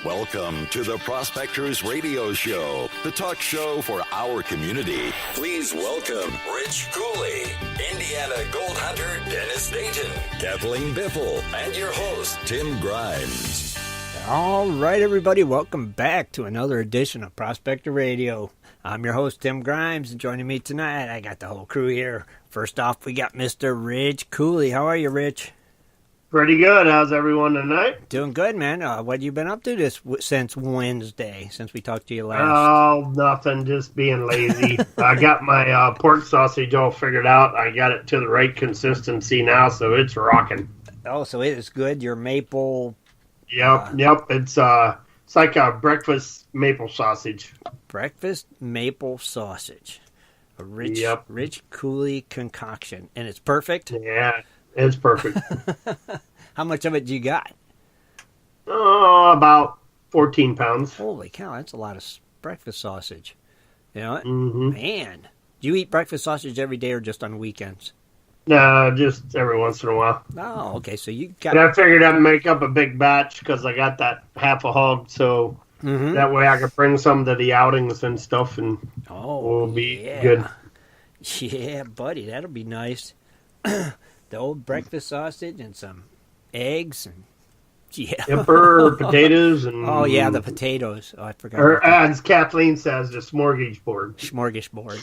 Welcome to the Prospectors Radio Show, the talk show for our community. Please welcome Rich Cooley, Indiana Gold Hunter Dennis Dayton, Kathleen Biffle, and your host, Tim Grimes. All right, everybody, welcome back to another edition of Prospector Radio. I'm your host, Tim Grimes, and joining me tonight, I got the whole crew here. First off, we got Mr. Rich Cooley. How are you, Rich? Pretty good. How's everyone tonight? Doing good, man. What have you been up to since Wednesday, since we talked to you last? Oh, nothing. Just being lazy. I got my pork sausage all figured out. I got it to the right consistency now, so it's rocking. Oh, so it is good. Your maple... Yep. It's like a breakfast maple sausage. Breakfast maple sausage. A Rich Cooley concoction. And it's perfect? Yeah, it's perfect. How much of it do you got? Oh, about 14 pounds. Holy cow, that's a lot of breakfast sausage. You know what? Mm-hmm. Man, do you eat breakfast sausage every day or just on weekends? No, just every once in a while. Oh, okay, so you got... And I figured I'd make up a big batch because I got that half a hog, so that way I could bring some to the outings and stuff, and we'll be good. Yeah, buddy, that'll be nice. The old breakfast sausage and some eggs and potatoes and the potatoes. Oh, I forgot. Or as Kathleen says, the smorgasbord.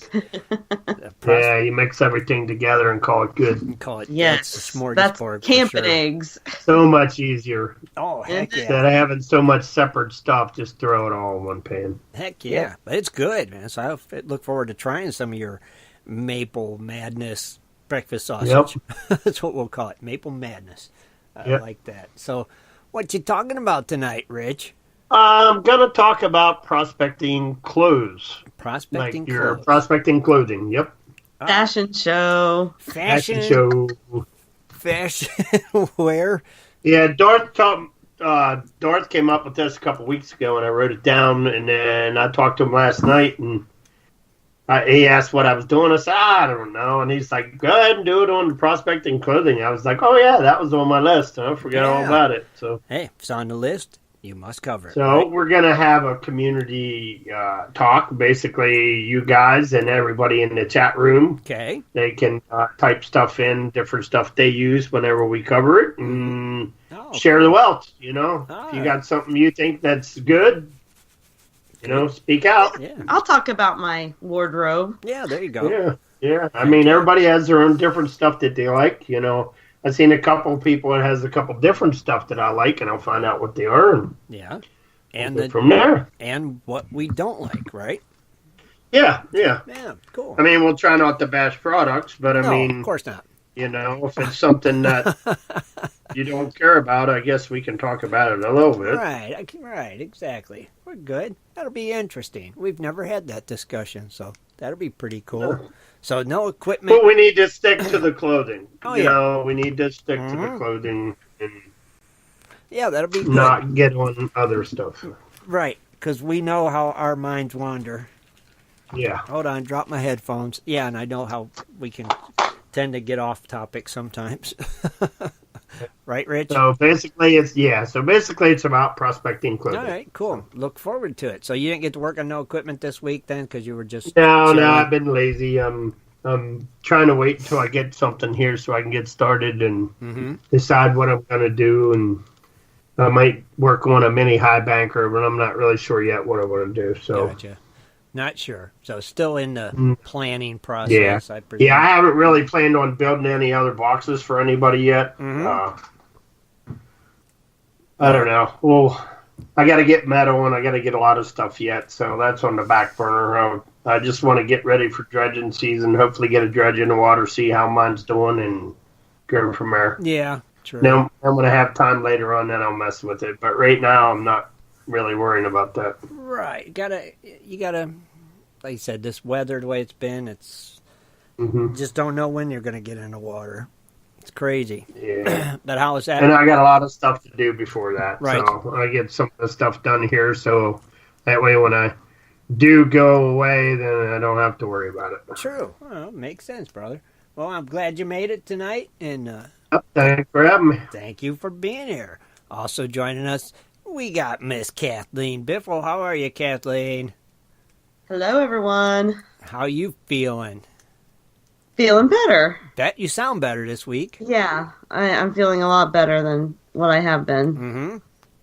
Yeah, you mix everything together and call it good. You call it smorgasbord. That's camping eggs. So much easier. Oh heck yeah! Instead of having so much separate stuff, just throw it all in one pan. Heck yeah! But it's good, man. So I look forward to trying some of your Maple Madness breakfast sausage. Yep. That's what we'll call it, Maple Madness. I like that. So, what you talking about tonight, Rich? I'm going to talk about prospecting clothes. Prospecting clothes. Your prospecting clothing, yep. Fashion show. Fashion wear? Yeah, Dorth came up with this a couple weeks ago, and I wrote it down, and then I talked to him last night, and he asked what I was doing. I said, I don't know. And he's like, go ahead and do it on the prospecting clothing. I was like, oh, yeah, that was on my list. I forgot all about it. So, hey, if it's on the list, you must cover it. So we're going to have a community talk. Basically, you guys and everybody in the chat room. Okay. They can type stuff in, different stuff they use whenever we cover it, and share the wealth, you know. If you got something you think that's good, speak out. Yeah. I'll talk about my wardrobe. Yeah, there you go. Yeah. I mean, everybody has their own different stuff that they like, I've seen a couple people that has a couple different stuff that I like, and I'll find out what they are. And from there. And what we don't like, right? Yeah, cool. I mean, we'll try not to bash products, but I mean... of course not. If it's something that you don't care about, I guess we can talk about it a little bit. Right, exactly. We're good. That'll be interesting. We've never had that discussion, so that'll be pretty cool. No. So no equipment. But we need to stick to the clothing. We need to stick to the clothing and that'll be good. Not get on other stuff. Right, because we know how our minds wander. Yeah. Hold on, drop my headphones. Yeah, and I know how we can tend to get off topic sometimes. Right, Rich? So basically it's about prospecting clothing. All right, cool. Look forward to it. So you didn't get to work on no equipment this week then because you were just... No, I've been lazy. I'm trying to wait until I get something here so I can get started and decide what I'm going to do. And I might work on a mini high banker, but I'm not really sure yet what I want to do. So. Gotcha. Not sure. So still in the planning process, I presume. Yeah, I haven't really planned on building any other boxes for anybody yet. I don't know. Well, I got to get metal and I got to get a lot of stuff yet, so that's on the back burner. I just want to get ready for dredging season, hopefully get a dredge in the water, see how mine's doing, and go from there. Yeah, true. Now, I'm going to have time later on, then I'll mess with it. But right now, I'm not really worrying about that. Right. You gotta, like you said, this weather, the way it's been, it's just don't know when you're going to get in the water. It's crazy. Yeah. But how is that? And I got a lot of stuff to do before that. Right. So I get some of the stuff done here, so that way when I do go away, then I don't have to worry about it. True. Well, makes sense, brother. Well, I'm glad you made it tonight, and thanks for having me. Thank you for being here. Also joining us, we got Miss Kathleen Biffle. How are you, Kathleen? Hello, everyone. How you feeling? Feeling better. Bet you sound better this week. Yeah, I'm feeling a lot better than what I have been. Mm-hmm.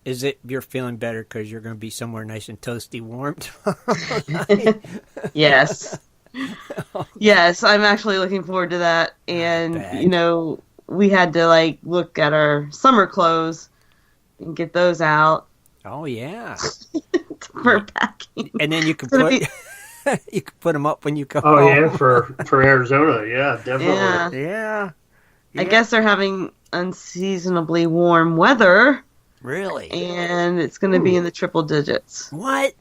Is it you're feeling better because you're going to be somewhere nice and toasty warm? Yes. Yes, I'm actually looking forward to that. And, you know, we had to, look at our summer clothes and get those out. Oh, yeah. For packing. And then you can put... you can put them up when you come home. Oh, yeah, for Arizona. Yeah, definitely. Yeah. I guess they're having unseasonably warm weather. Really? And it's going to be in the triple digits. What?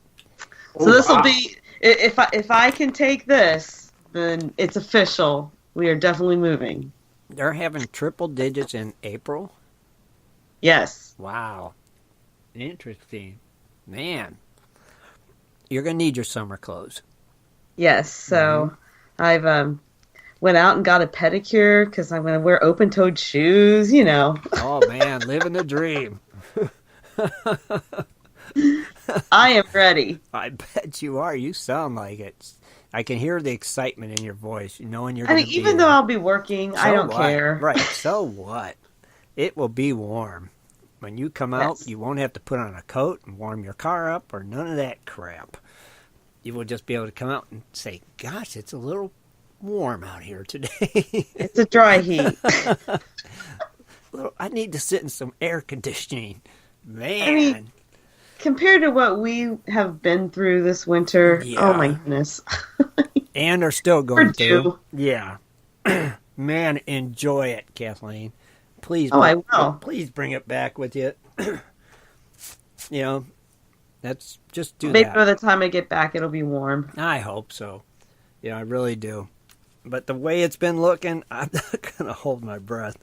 So this will be... If I can take this, then it's official. We are definitely moving. They're having triple digits in April? Yes. Wow. Interesting. Man. You're going to need your summer clothes. Yes. So I've went out and got a pedicure because I'm going to wear open-toed shoes, you know. Oh, man. Living the dream. I am ready. I bet you are. You sound like it. I can hear the excitement in your voice, knowing you're going to be even though I'll be working, I don't care. Right. So what? It will be warm. When you come out, you won't have to put on a coat and warm your car up or none of that crap. You will just be able to come out and say, gosh, it's a little warm out here today. It's a dry heat. I need to sit in some air conditioning. Man. Compared to what we have been through this winter, oh my goodness. And are still going through. Due. Yeah. Man, enjoy it, Kathleen. Please. I will. Please bring it back with you. You know, that's just do Maybe that. by the time I get back, it'll be warm. I hope so. Yeah, I really do. But the way it's been looking, I'm not going to hold my breath.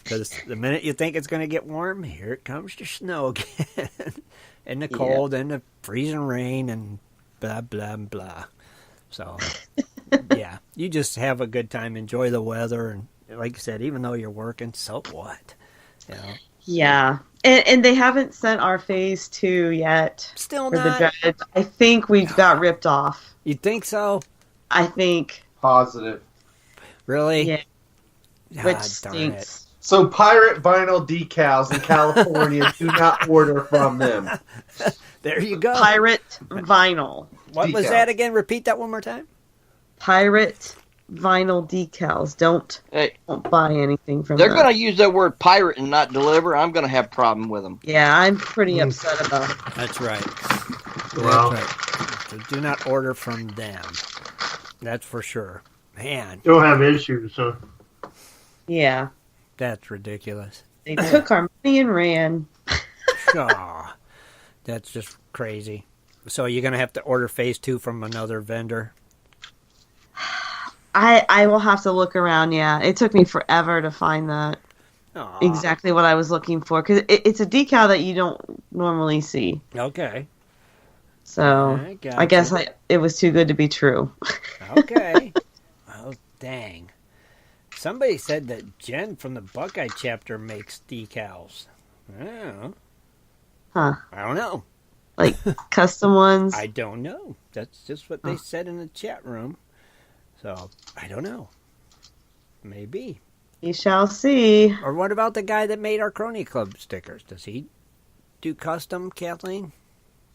Because the minute you think it's going to get warm, here it comes the snow again. And the cold and the freezing rain and blah, blah, blah. So, yeah, you just have a good time. Enjoy the weather. And like you said, even though you're working, so what? You know? Yeah. And they haven't sent our phase 2 yet. Still for not? the dredge. I think we got ripped off. You think so? I think. Positive. Really? Yeah. Which stinks. So pirate vinyl decals in California, do not order from them. There you go. Pirate vinyl. What was that again? Repeat that one more time. Pirate vinyl decals. Don't buy anything from them. They're going to use that word pirate and not deliver. I'm going to have a problem with them. Yeah, I'm pretty upset about it. That's right. Well, That's right. So do not order from them. That's for sure. Man. You'll have issues, huh? Yeah. That's ridiculous. They took our money and ran. Aw, that's just crazy. So you're going to have to order phase 2 from another vendor? I will have to look around, yeah. It took me forever to find exactly what I was looking for. Because it's a decal that you don't normally see. Okay. So I guess it was too good to be true. Okay. Oh, dang. Somebody said that Jen from the Buckeye chapter makes decals. I don't know. Huh. I don't know. Like custom ones? I don't know. That's just what they said in the chat room. So, I don't know. Maybe. You shall see. Or what about the guy that made our Crony Club stickers? Does he do custom, Kathleen?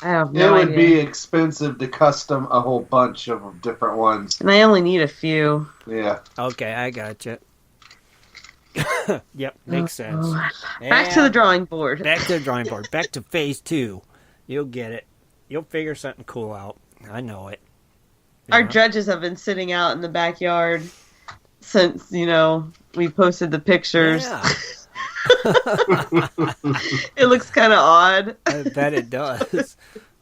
I have no idea. It would be expensive to custom a whole bunch of different ones. And I only need a few. Yeah. Okay, I got you. Yep, makes sense. Back to the drawing board. Back to the drawing board. Back to phase 2. You'll get it. You'll figure something cool out. I know it. Our dredges have been sitting out in the backyard since, we posted the pictures. Yeah. It looks kind of odd. I bet it does.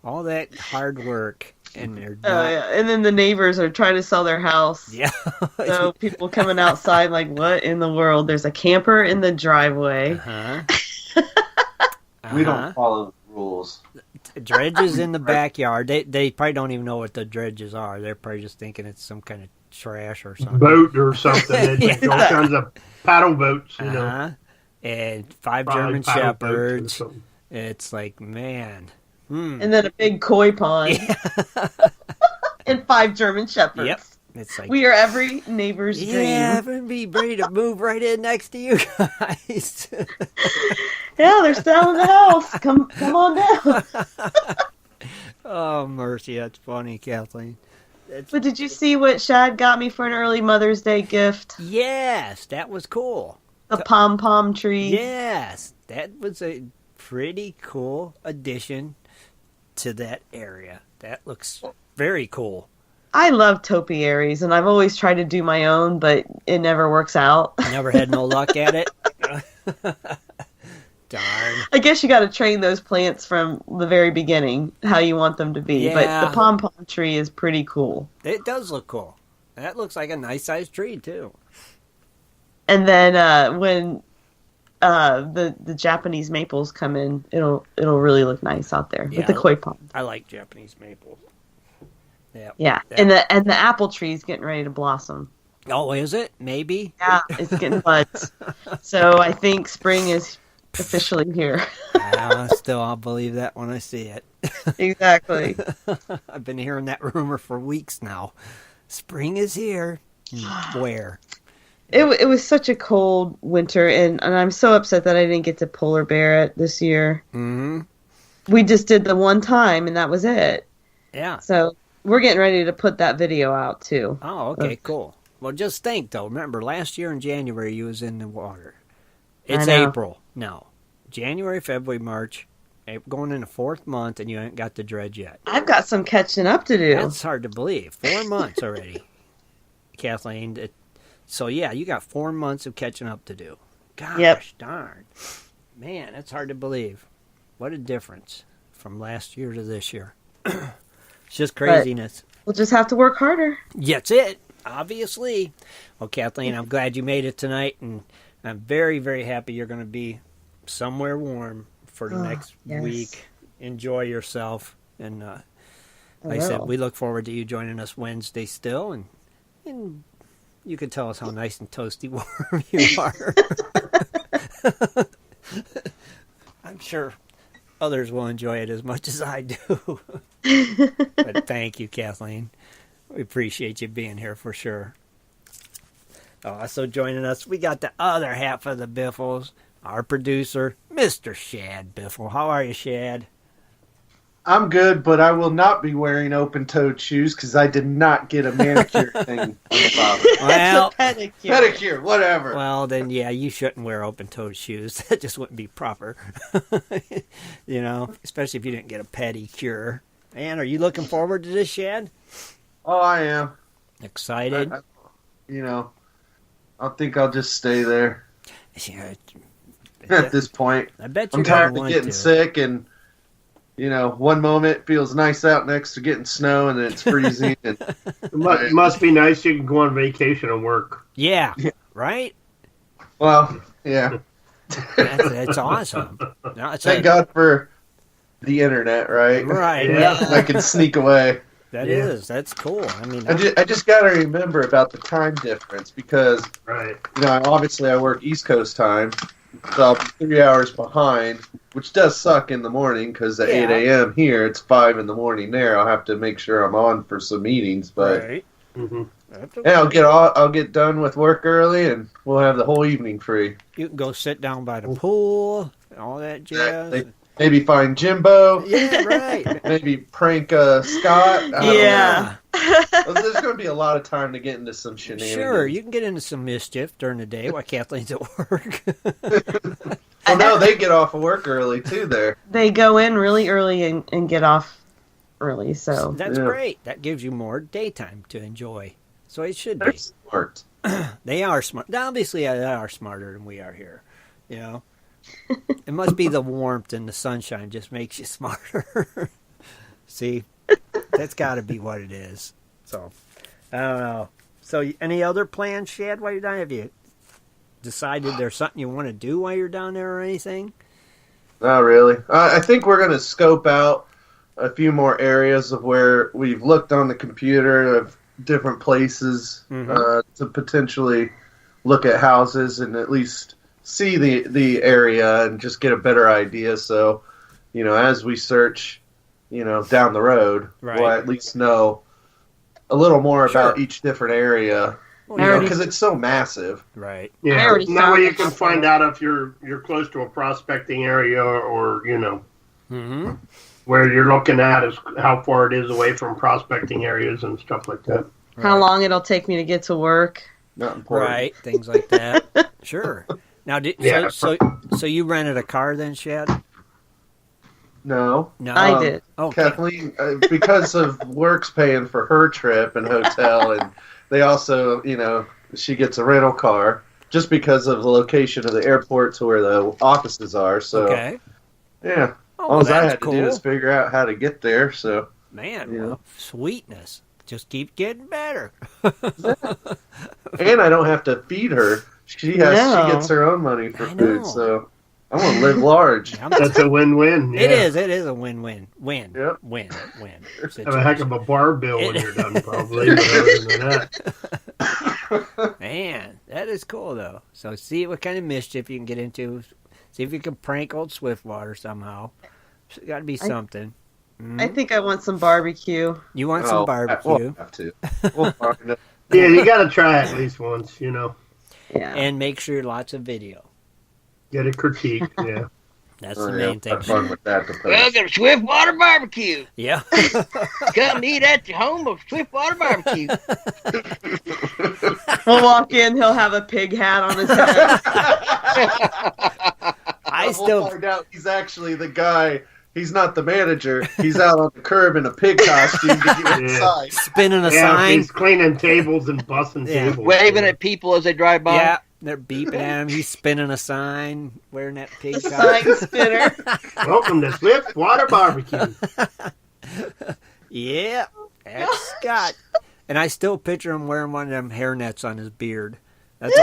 All that hard work. And they're And then the neighbors are trying to sell their house. Yeah. So people coming outside like, what in the world? There's a camper in the driveway. We don't follow the rules. Dredges in the backyard. They probably don't even know what the dredges are. They're probably just thinking it's some kind of trash or something. Boat or something. There's all kinds of paddle boats, And 5 German Shepherds. It's like, man. And then a big koi pond. And 5 German Shepherds. Yep. It's like, we are every neighbor's dream. Yeah, I'm going to be ready to move right in next to you guys. Yeah, they're selling the house. Come on down. Oh, mercy. That's funny, Kathleen. But did you see what Shad got me for an early Mother's Day gift? Yes, that was cool. The pom-pom tree. Yes, that was a pretty cool addition to that area. That looks very cool. I love topiaries, and I've always tried to do my own, but it never works out. Never had no luck at it? Darn. I guess you got to train those plants from the very beginning, how you want them to be. Yeah. But the pom-pom tree is pretty cool. It does look cool. That looks like a nice-sized tree, too. And then when the Japanese maples come in, it'll really look nice out there with the koi pond. I like Japanese maples. Yeah. Yeah, and the apple tree's getting ready to blossom. Oh, is it? Maybe? Yeah, it's getting buds. So I think spring is officially here. Still, I'll believe that when I see it. Exactly. I've been hearing that rumor for weeks now. Spring is here. Where? It was such a cold winter, and I'm so upset that I didn't get to polar bear it this year. Mm-hmm. We just did the one time, and that was it. Yeah. So we're getting ready to put that video out, too. Oh, okay, cool. Well, just think, though. Remember, last year in January, you was in the water. It's April now. January, February, March. Going in the 4th month, and you ain't got the dredge yet. I've got some catching up to do. That's hard to believe. 4 months already, Kathleen. So, yeah, you got 4 months of catching up to do. Gosh, darn. Man, that's hard to believe. What a difference from last year to this year. It's just craziness. But we'll just have to work harder. That's it, obviously. Well, Kathleen, I'm glad you made it tonight, and I'm very, very happy you're going to be somewhere warm for the next week. Enjoy yourself. And like I said, we look forward to you joining us Wednesday still, and you can tell us how nice and toasty warm you are. I'm sure others will enjoy it as much as I do. But thank you, Kathleen. We appreciate you being here for sure. Also joining us, we got the other half of the Biffles, our producer, Mr. Shad Biffle. How are you, Shad? I'm good, but I will not be wearing open-toed shoes because I did not get a manicure thing on the bottom. Well, pedicure, whatever. Well, then, yeah, you shouldn't wear open-toed shoes. That just wouldn't be proper. You know, especially if you didn't get a pedicure. And are you looking forward to this, Shad? Oh, I am. Excited? I think I'll just stay there. Yeah, at this point. I bet you're I'm tired going of to getting sick, and one moment it feels nice out, next to getting snow, and then it's freezing. And it must be nice you can go on vacation and work. Yeah, right? Well, yeah. That's awesome. No, Thank God for the internet, right? Right. Yeah. I can sneak away. That's cool. I mean, I just got to remember about the time difference because, obviously I work East Coast time, so I'll be 3 hours behind, which does suck in the morning because at 8 a.m. here, it's 5 in the morning there. I'll have to make sure I'm on for some meetings, but I'll get done with work early, and we'll have the whole evening free. You can go sit down by the pool, and all that jazz. Maybe find Jimbo. Yeah, right. Maybe prank Scott. Yeah. Well, there's going to be a lot of time to get into some shenanigans. Sure, you can get into some mischief during the day while Kathleen's at work. Well, no, they get off of work early, too, there. They go in really early and get off early, so. That's great. That gives you more daytime to enjoy. So it should be. They're smart. They are smart. Obviously, they are smarter than we are here, It must be the warmth and the sunshine just makes you smarter. See, that's got to be what it is. So, I don't know. So, any other plans, Shad, while you're down? Have you decided there's something you want to do while you're down there or anything? Not really. I think we're going to scope out a few more areas of where we've looked on the computer of different places to potentially look at houses and at least see the area and just get a better idea. So as we search, down the road, we'll at least know a little more about each different area. Because it's so massive. Right. Yeah. That way you can find out if you're close to a prospecting area or where you're looking at is how far it is away from prospecting areas and stuff like that. How long it'll take me to get to work. Not important. Right. Things like that. Sure. Now, so you rented a car then, Shad? No. I did. Okay. Kathleen, because of work's paying for her trip and hotel, and they also, she gets a rental car just because of the location of the airport to where the offices are. So, yeah. All I had to do is figure out how to get there. So, man, well, sweetness. Just keep getting better. And I don't have to feed her. She gets her own money for food. So I want to live large. That's a win-win. Yeah. It is. It is a win-win. Win. Yep. Win. Have a heck of a bar bill when you're done, probably. But other than that. Man, that is cool, though. So see what kind of mischief you can get into. See if you can prank old Swiftwater somehow. It's got to be something. I think I want some barbecue. You want some barbecue? We'll have to. We'll find it. Yeah, you got to try it at least once, Yeah. And make sure lots of video. Get a critique, yeah. That's the main thing. Fun with that Welcome to Swiftwater Barbecue. Yeah. Come eat at the home of Swiftwater Barbecue. We'll walk in, he'll have a pig hat on his head. We'll find out he's actually the guy. He's not the manager. He's out on the curb in a pig costume to get inside. Spinning a sign. He's cleaning tables and bussing tables. Waving at people as they drive by. Yeah, they're beeping at him. He's spinning a sign, wearing that pig costume. Sign spinner. Welcome to Swiftwater Barbecue. Yeah, that's Scott. And I still picture him wearing one of them hairnets on his beard. That's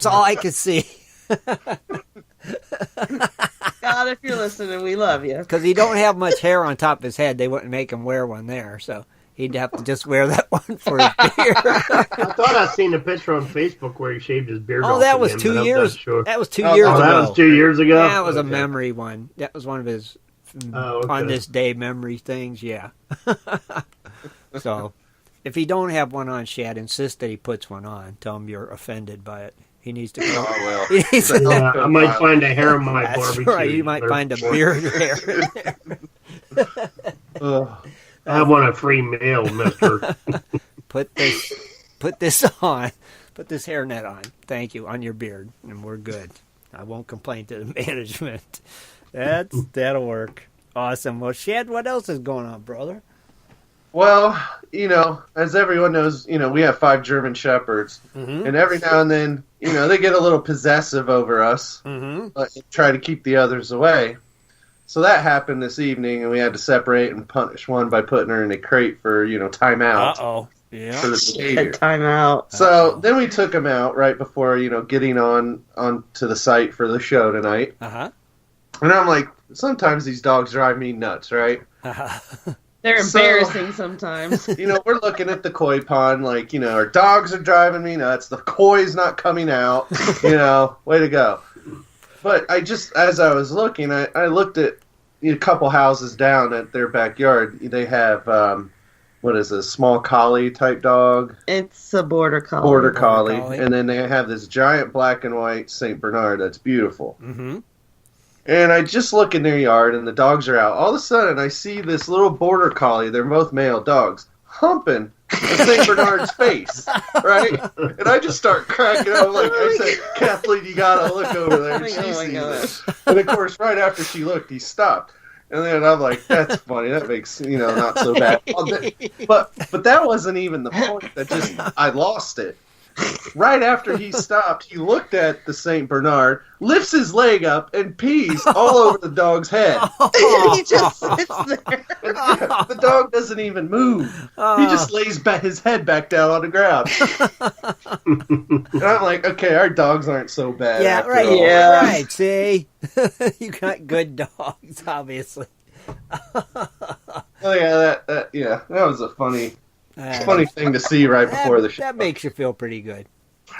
all I could see. God, if you're listening, we love you. Because he don't have much hair on top of his head. They wouldn't make him wear one there, so he'd have to just wear that one for his beard. I thought I seen a picture on Facebook where he shaved his beard off. Oh, that was again, 2 years. Sure. That was 2 years ago. That was 2 years ago? That was a memory one. That was one of his on this day memory things, yeah. So, if he don't have one on, Shad, insist that he puts one on. Tell him you're offended by it. He needs to go. Oh, well. I might find a hair on my That's barbecue. right. You might find a beard hair in there. I want a free meal, mister. Put this on. Put this hairnet on. Thank you. On your beard. And we're good. I won't complain to the management. That'll work. Awesome. Well, Shad, what else is going on, brother? Well, as everyone knows, we have 5 German Shepherds. Mm-hmm. And every now and then, they get a little possessive over us. Mm-hmm. But try to keep the others away. So that happened this evening, and we had to separate and punish one by putting her in a crate for, timeout. Uh-oh. Yeah. For the behavior. Timeout. So then we took him out right before, getting on to the site for the show tonight. Uh-huh. And I'm like, sometimes these dogs drive me nuts, right? Uh-huh. They're embarrassing sometimes. We're looking at the koi pond, like, our dogs are driving me nuts. The koi's not coming out. Way to go. But as I was looking, I looked at a couple houses down at their backyard. They have, what is this, small collie type dog? It's a border collie. Border collie. And then they have this giant black and white St. Bernard that's beautiful. Mm-hmm. And I just look in their yard, and the dogs are out. All of a sudden, I see this little border collie, they're both male dogs, humping the St. Bernard's face, right? And I just start cracking up. I said, Kathleen, you got to look over there. She sees this. And, of course, right after she looked, he stopped. And then I'm like, that's funny. That makes, not so bad. But that wasn't even the point. I lost it. Right after he stopped, he looked at the St. Bernard, lifts his leg up, and pees all over the dog's head. He just sits there. The dog doesn't even move. He just lays his head back down on the ground. And I'm like, okay, our dogs aren't so bad. Yeah, right. All. Yeah, right. See? You got good dogs, obviously. Oh, yeah, that was a funny thing to see right before the show. That makes you feel pretty good.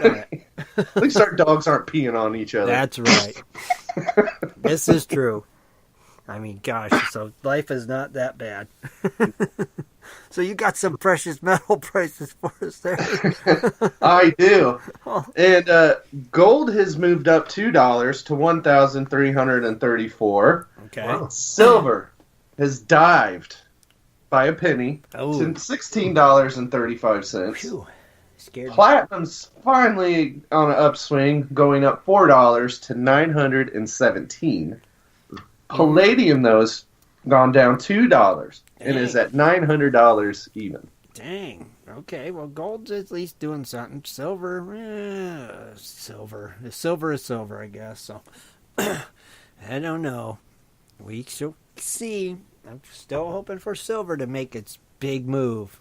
At least our dogs aren't peeing on each other. That's right. This is true. I mean, gosh, so life is not that bad. So you got some precious metal prices for us there. I do. Oh. And gold has moved up $2 to $1,334. Okay. Wow. Silver has dived by a penny Oh. to $16.35. Phew. Scared me. Platinum's finally on an upswing, going up $4 to $917. Palladium, though, has gone down $2 and is at $900 even. Dang. Okay, well, gold's at least doing something. Silver, silver is silver, I guess. So, I don't know. We shall see. I'm still hoping for silver to make its big move.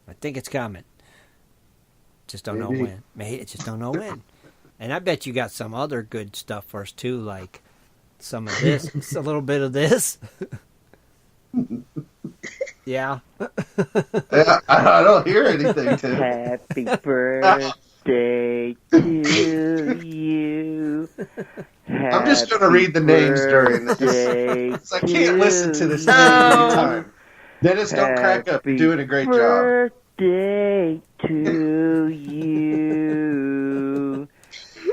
I think it's coming. Just don't know when. Maybe just don't know when. And I bet you got some other good stuff for us too, like some of this, a little bit of this. Yeah. I don't hear anything, Tim. Happy birthday to you. I'm just going to read the names during this. I can't listen to this every time. Dennis, don't crack up. You're doing a great job. Birthday to you.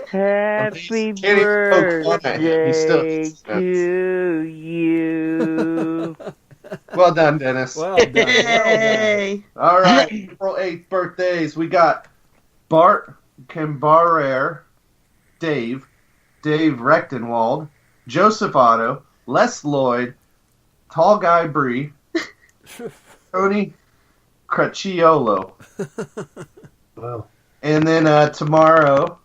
Happy birthday to you. Well done, Dennis. Well done. Yay! All right, April 8th birthdays. We got Bart Cambarer, Dave Rechtenwald, Joseph Otto, Les Lloyd, Tall Guy Bree, Tony Cracciolo. Wow. And then tomorrow,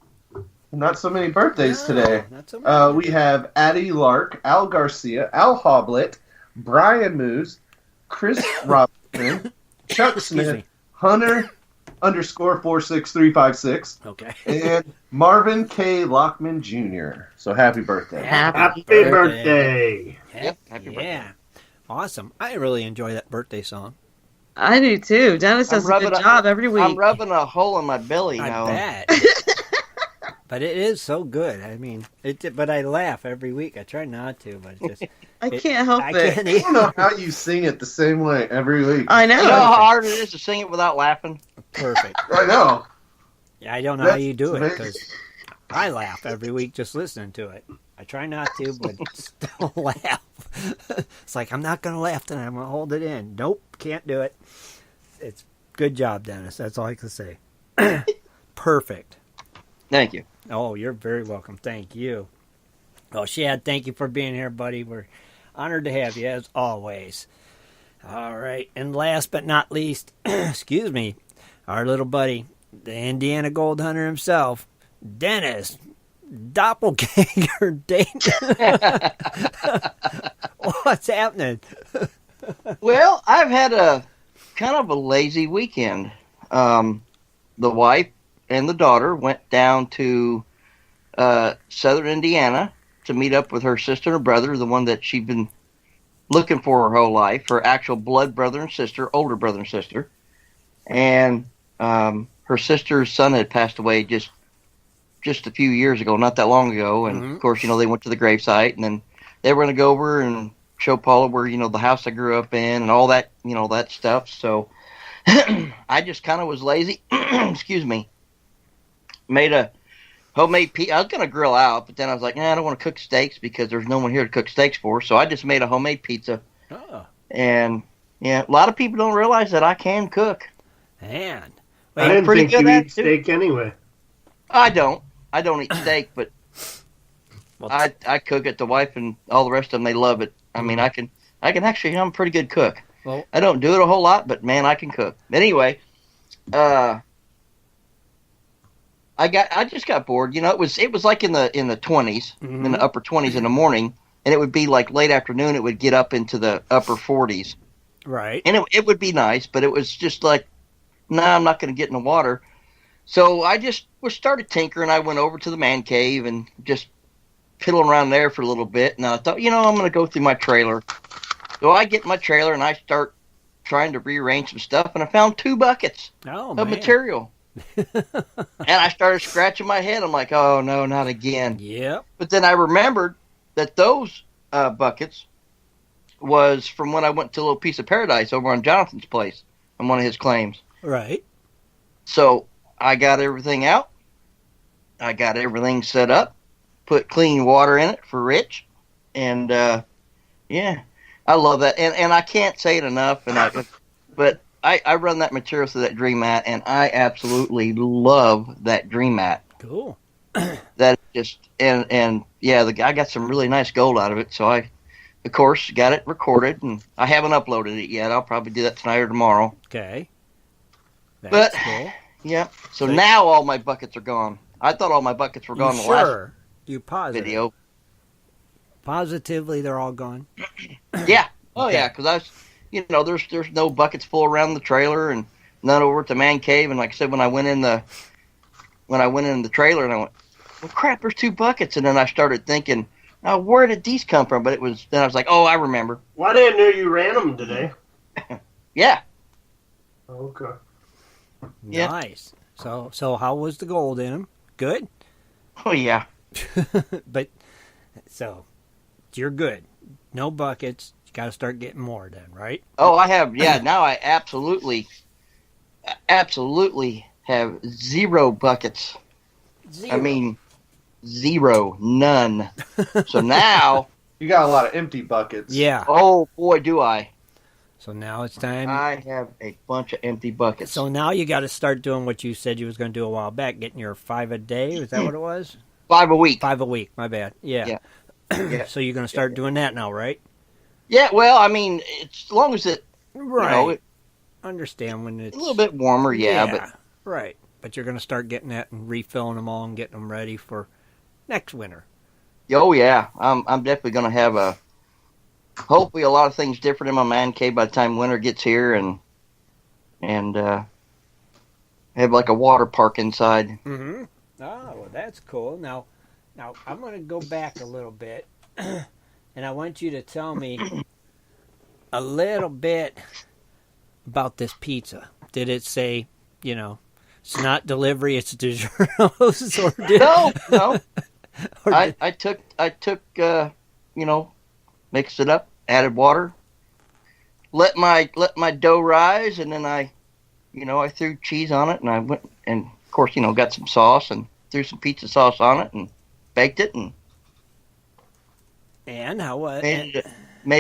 not so many birthdays today. Not so much. We have Addie Lark, Al Garcia, Al Hoblet, Brian Moose, Chris Robinson, Chuck Smith, me. Hunter _46356, Okay. and Marvin K. Lockman Jr. So happy birthday. Happy birthday. Yep, happy birthday. Yeah. Awesome. I really enjoy that birthday song. I do too. Dennis does a good job every week. I'm rubbing a hole in my belly now. I bet. But it is so good. I mean, but I laugh every week. I try not to, but it's just I can't help it. I don't know how you sing it the same way every week. I know. You know how hard it is to sing it without laughing? Perfect. I know. Yeah, I don't know how you do it because I laugh every week just listening to it. I try not to, but still laugh. It's like, I'm not going to laugh tonight. I'm going to hold it in. Nope, can't do it. It's good job, Dennis. That's all I can say. Perfect. Thank you. Oh, you're very welcome. Thank you. Oh, Shad, thank you for being here, buddy. We're honored to have you, as always. All right. And last but not least, excuse me, our little buddy, the Indiana Gold Hunter himself, Dennis Doppelganger Dayton. What's happening? Well, I've had a kind of a lazy weekend. The wife and the daughter went down to southern Indiana to meet up with her sister and her brother, the one that she'd been looking for her whole life, her actual blood brother and sister, older brother and sister. And her sister's son had passed away just a few years ago, not that long ago. And, of course, they went to the gravesite, and then they were going to go over and show Paula where, the house I grew up in and all that, that stuff. So I just kind of was lazy. Excuse me. Made a homemade pizza. I was going to grill out, but then I was like, I don't want to cook steaks because there's no one here to cook steaks for. So I just made a homemade pizza. Oh. And, yeah, a lot of people don't realize that I can cook. Man. I didn't pretty think good you at eat it, steak anyway. I don't eat steak, but Well, I cook it. The wife and all the rest of them, they love it. I mean, I can actually, I'm a pretty good cook. Well, I don't do it a whole lot, but man, I can cook. Anyway, I just got bored. It was like in the 20s, in the upper 20s in the morning, and it would be like late afternoon. It would get up into the upper 40s, right. and it would be nice, but it was just like, I'm not going to get in the water. So I just started tinkering. I went over to the man cave and just piddling around there for a little bit. And I thought, I'm going to go through my trailer. So I get in my trailer and I start trying to rearrange some stuff. And I found 2 buckets of material. And I started scratching my head. I'm like, oh, no, not again. Yep. But then I remembered that those buckets was from when I went to a little piece of paradise over on Jonathan's place on one of his claims. Right. So I got everything out. I got everything set up. Put clean water in it for Rich, and yeah, I love that. And I can't say it enough. But I run that material through that Dream Mat, and I absolutely love that Dream Mat. Cool. That just and yeah, the guy got some really nice gold out of it. So I, of course, got it recorded, and I haven't uploaded it yet. I'll probably do that tonight or tomorrow. Okay. That's cool. Yeah. So now all my buckets are gone. I thought all my buckets were gone in the last You positive? video. Positively, they're all gone. Yeah. Oh Okay. yeah, because I was, there's no buckets full around the trailer and none over at the man cave. And like I said, when I went in the trailer, and I went, well, crap, there's 2 buckets. And then I started thinking, oh, where did these come from? But then I was like, oh, I remember. Well, I didn't know you ran them today. Yeah. Okay. Yeah. Nice. So how was the gold in them? Good. Oh yeah. But so you're good. No buckets. You got to start getting more then, right? Oh, I have. Yeah. Now I absolutely have 0 buckets. Zero. I mean, 0, none. So now, You got a lot of empty buckets. Yeah. oh boy, do I! So now it's time. I have a bunch of empty buckets. So now you got to start doing what you said you was going to do a while back, getting your 5 a day. Was that what it was? 5 a week. 5 a week. My bad. Yeah. Yeah. So you're going to start doing that now, right? Yeah. Well, I mean, it's as long as it, Right. Understand when it's a little bit warmer. Yeah, but right. But you're going to start getting that and refilling them all and getting them ready for next winter. oh yeah, I'm definitely going to have hopefully a lot of things different in my man cave by the time winter gets here, and have like a water park inside. Mm-hmm. Oh, well, that's cool. Now I'm going to go back a little bit, and I want you to tell me a little bit about this pizza. Did it say, it's not delivery, it's DiGiorno's, or did No. or I took mixed it up, added water, let my dough rise, and then I threw cheese on it, and I went and of course got some sauce and threw some pizza sauce on it and baked it and how was made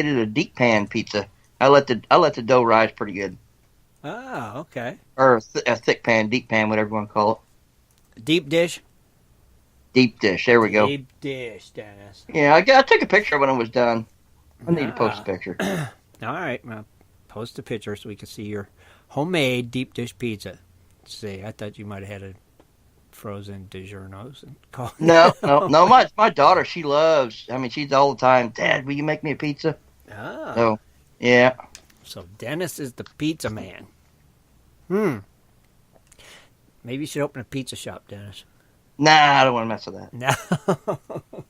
it a deep pan pizza. I let the dough rise pretty good, Oh, okay. or a thick pan, deep pan, whatever you want to call Deep dish. it. Deep dish. There we go. Deep dish, Dennis. Yeah, I took a picture when it was done. I need to post a picture. All right, well, post a picture so we can see your homemade deep dish pizza. Let's see, I thought you might have had a frozen DiGiorno's. No. My daughter, she loves. I mean, she's all the time. Dad, will you make me a pizza? Oh. So, yeah. So Dennis is the pizza man. Maybe you should open a pizza shop, Dennis. Nah, I don't want to mess with that. No.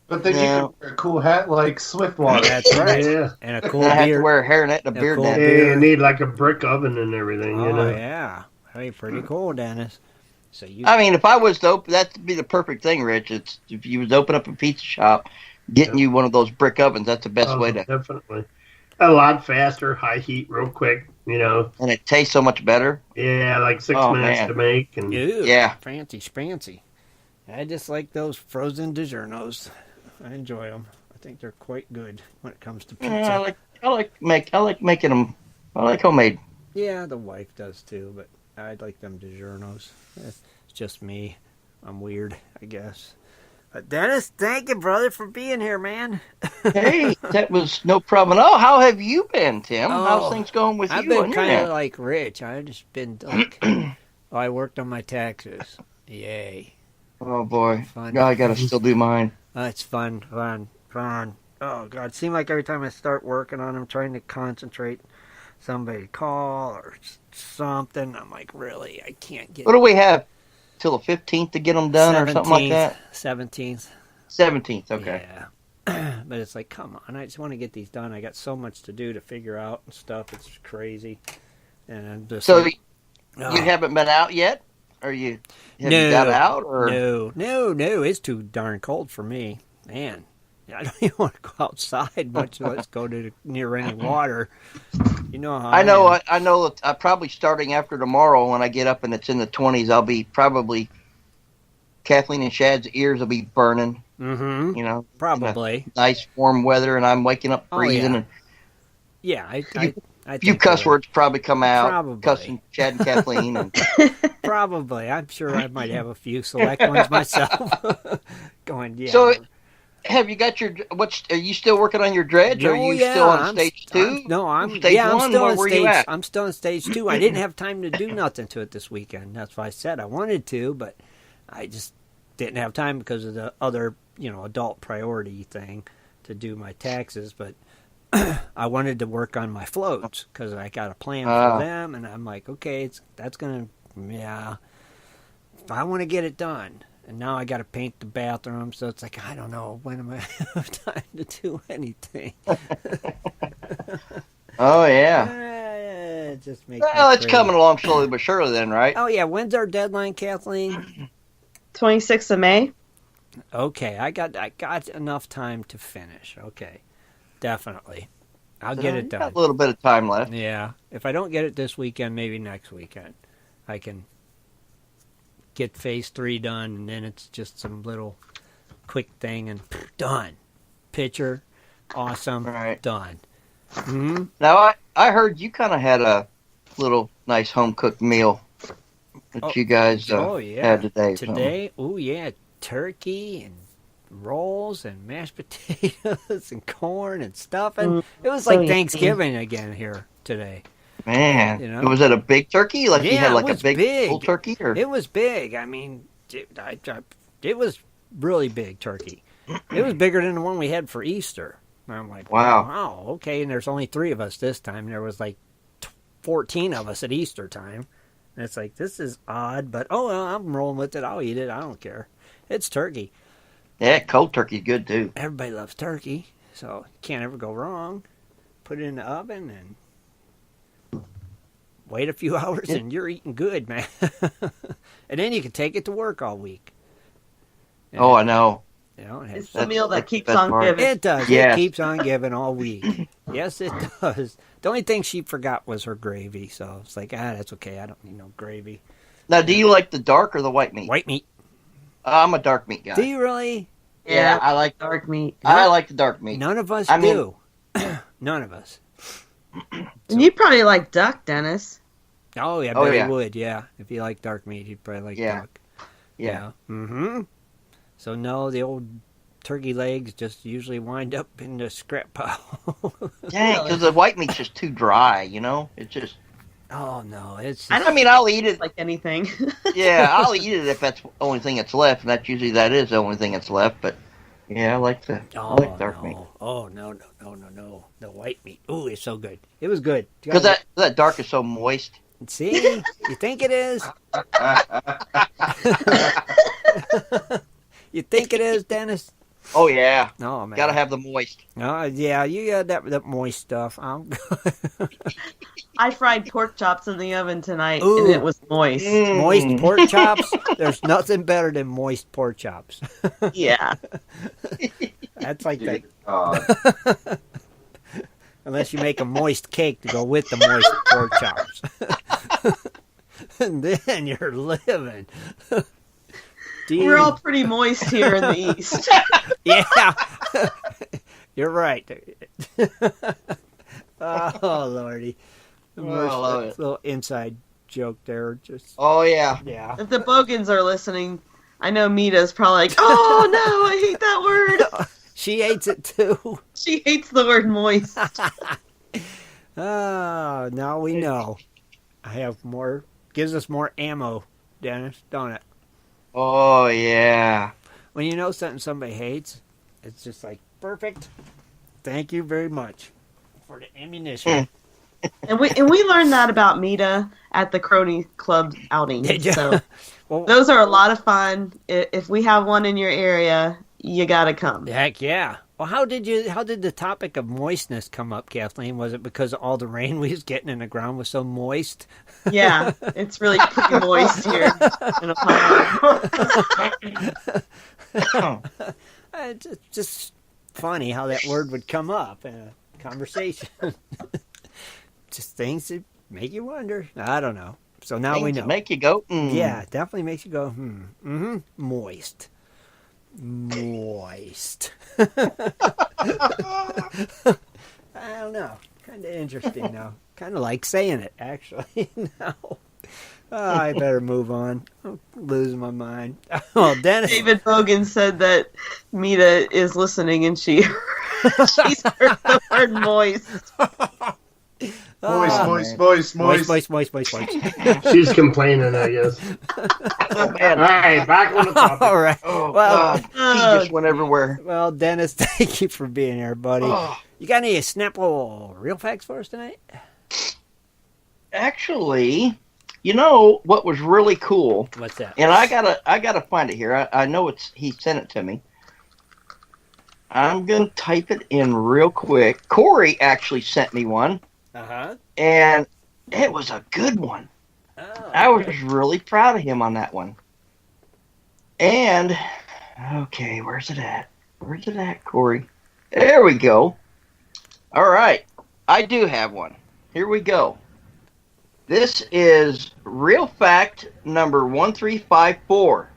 But then you can wear a cool hat like Swiftwater. That's right. Yeah. And a cool I have to beard. wear a hairnet and a beard cool net. beard. Yeah, you need like a brick oven and everything, Oh, yeah. Hey, pretty cool, Dennis. So you. I mean, if I was to open, that'd be the perfect thing, Rich. It's if you was to open up a pizza shop, getting you one of those brick ovens. That's the best way to. Definitely. A lot faster, high heat, real quick, And it tastes so much better. Yeah, like 6 Oh, minutes man. to make. And Ew, Yeah. Fancy schmancy. I just like those frozen DiGiorno's. I enjoy them. I think they're quite good when it comes to pizza. Yeah, I like making them. I like homemade. Yeah, the wife does too, but I like them DiGiorno's. It's just me. I'm weird, I guess. But Dennis, thank you, brother, for being here, man. Hey, that was no problem. Oh, how have you been, Tim? Oh, How's things going with I've you? been on your kind of end? like Rich. I've just been like, I worked on my taxes. Yay. Oh boy, Fun. I gotta still do mine. It's fun. Oh, God. It seems like every time I start working on them, trying to concentrate, somebody call or something, I'm like, really? I can't get What do we have? Till the 15th to get them done or something like that? 17th. 17th, okay. Yeah. But it's like, come on. I just want to get these done. I got so much to do to figure out and stuff. It's crazy. And I'm just So like, you haven't been out yet? Or you got out? Or No. It's too darn cold for me. Man. I don't even want to go outside much. Let's go to near any water. You know how I know. am. I know. That probably starting after tomorrow, when I get up and it's in the 20s, I'll be probably Kathleen and Shad's ears will be burning. Mm-hmm. You know, Probably. nice warm weather, and I'm waking up freezing. And Yeah, I a few think cuss you're words probably come out. Probably. Cussing Chad and Kathleen. And right. Probably. I'm sure I might have a few select ones myself. Going, yeah. So, have you got your? Are you still working on your dredge? Or are you still on stage 2? I'm stage I'm 1. still Where on were stage. you at? I'm still on stage 2. I didn't have time to do nothing to it this weekend. That's why I said I wanted to, but I just didn't have time because of the other, adult priority thing to do my taxes. But I wanted to work on my floats because I got a plan for them, and I'm like, okay, that's gonna, if I want to get it done. And now I got to paint the bathroom, so it's like, I don't know, when am I going to have time to do anything? Oh, yeah. It just makes Well, me it's crazy. coming along slowly but surely then, right? Oh, yeah. When's our deadline, Kathleen? 26th of May. Okay, I got enough time to finish. Okay, definitely. I'll get it You done. got a little bit of time left. Yeah. If I don't get it this weekend, maybe next weekend. I can get phase 3 done, and then it's just some little quick thing, and done. Picture, awesome, Right. done. Mm-hmm. Now, I heard you kind of had a little nice home-cooked meal that you guys had today. Today, oh yeah, turkey and rolls and mashed potatoes and corn and stuffing. It was like Thanksgiving again here today. Man, was it a big turkey? Like you had like a big full turkey? Or? It was big. I mean, it was really big turkey. It was bigger than the one we had for Easter. And I'm like, wow, okay. And there's only 3 of us this time. There was like 14 of us at Easter time. And it's like, this is odd, but I'm rolling with it. I'll eat it. I don't care. It's turkey. Yeah, cold turkey's good too. Everybody loves turkey, so you can't ever go wrong. Put it in the oven and wait a few hours, and you're eating good, man. And then you can take it to work all week. And, I know. It's the meal that keeps on giving. It does. Yes. It keeps on giving all week. Yes, it does. The only thing she forgot was her gravy, so it's like, that's okay. I don't need no gravy. Now, do you like the dark or the white meat? White meat. I'm a dark meat guy. Do you really? Yeah, I like dark meat. I like the dark meat. None of us do. None of us. And you probably like duck, Dennis. Oh, yeah, I bet he would, yeah. If you like dark meat, he'd probably like duck. Yeah. Mm-hmm. So, no, the old turkey legs just usually wind up in the scrap pile. Dang, because the white meat's just too dry, It's just... Oh, no, it's... I mean, I'll eat it. Like anything. Yeah, I'll eat it if that's the only thing that's left, and that is the only thing that's left, but... Yeah, I like dark meat. Oh, no. The white meat. Ooh, it's so good. It was good. Because that dark is so moist. See? You think it is? You think it is, Dennis? Oh, yeah. Oh, man. Gotta have the moist. Oh, yeah, you got that moist stuff. I fried pork chops in the oven tonight, and it was moist. Moist pork chops? There's nothing better than moist pork chops. Yeah. That's like that. Unless you make a moist cake to go with the moist pork chops. And then you're living. We're all pretty moist here in the East. Yeah. You're right. Oh, Lordy. I love it. Little inside joke there. Oh, yeah. Yeah. If the Bogans are listening, I know Mita's probably like, oh, no, I hate that word. She hates it, too. She hates the word moist. Oh, now we know. Gives us more ammo, Dennis, don't it? Oh, yeah. When you know something somebody hates, it's just like, perfect. Thank you very much for the ammunition. And we learned that about Mita at the Crony Club outing. So Well, those are a lot of fun. If we have one in your area, you gotta come. Heck yeah. Well, how did the topic of moistness come up, Kathleen? Was it because all the rain we was getting in the ground was so moist? Yeah, it's really pretty moist here in Ohio. funny how that word would come up in a conversation. Just things that make you wonder. I don't know. So now Things we know. that make you go, Yeah, definitely makes you go, moist. Moist. I don't know. Kind of interesting now. Kind of like saying it, actually. Now. Oh, I better move on. I'm losing my mind. Oh, Dennis. David Bogan said that Mita is listening and she's heard the word moist. Moist. She's complaining, I guess. Oh, man. All right, back on the topic. All right. Oh, Well, God. He just went everywhere. well, Dennis, thank you for being here, buddy. Oh. You got any Snapple real facts for us tonight? Actually, you know what was really cool? What's that? And I gotta find it here. I know he sent it to me. I'm gonna type it in real quick. Corey actually sent me one, and it was a good one. Oh, I was really proud of him on that one. And okay, where's it at? Where's it at, Corey? There we go. All right, I do have one. Here we go. This is real fact number 1354.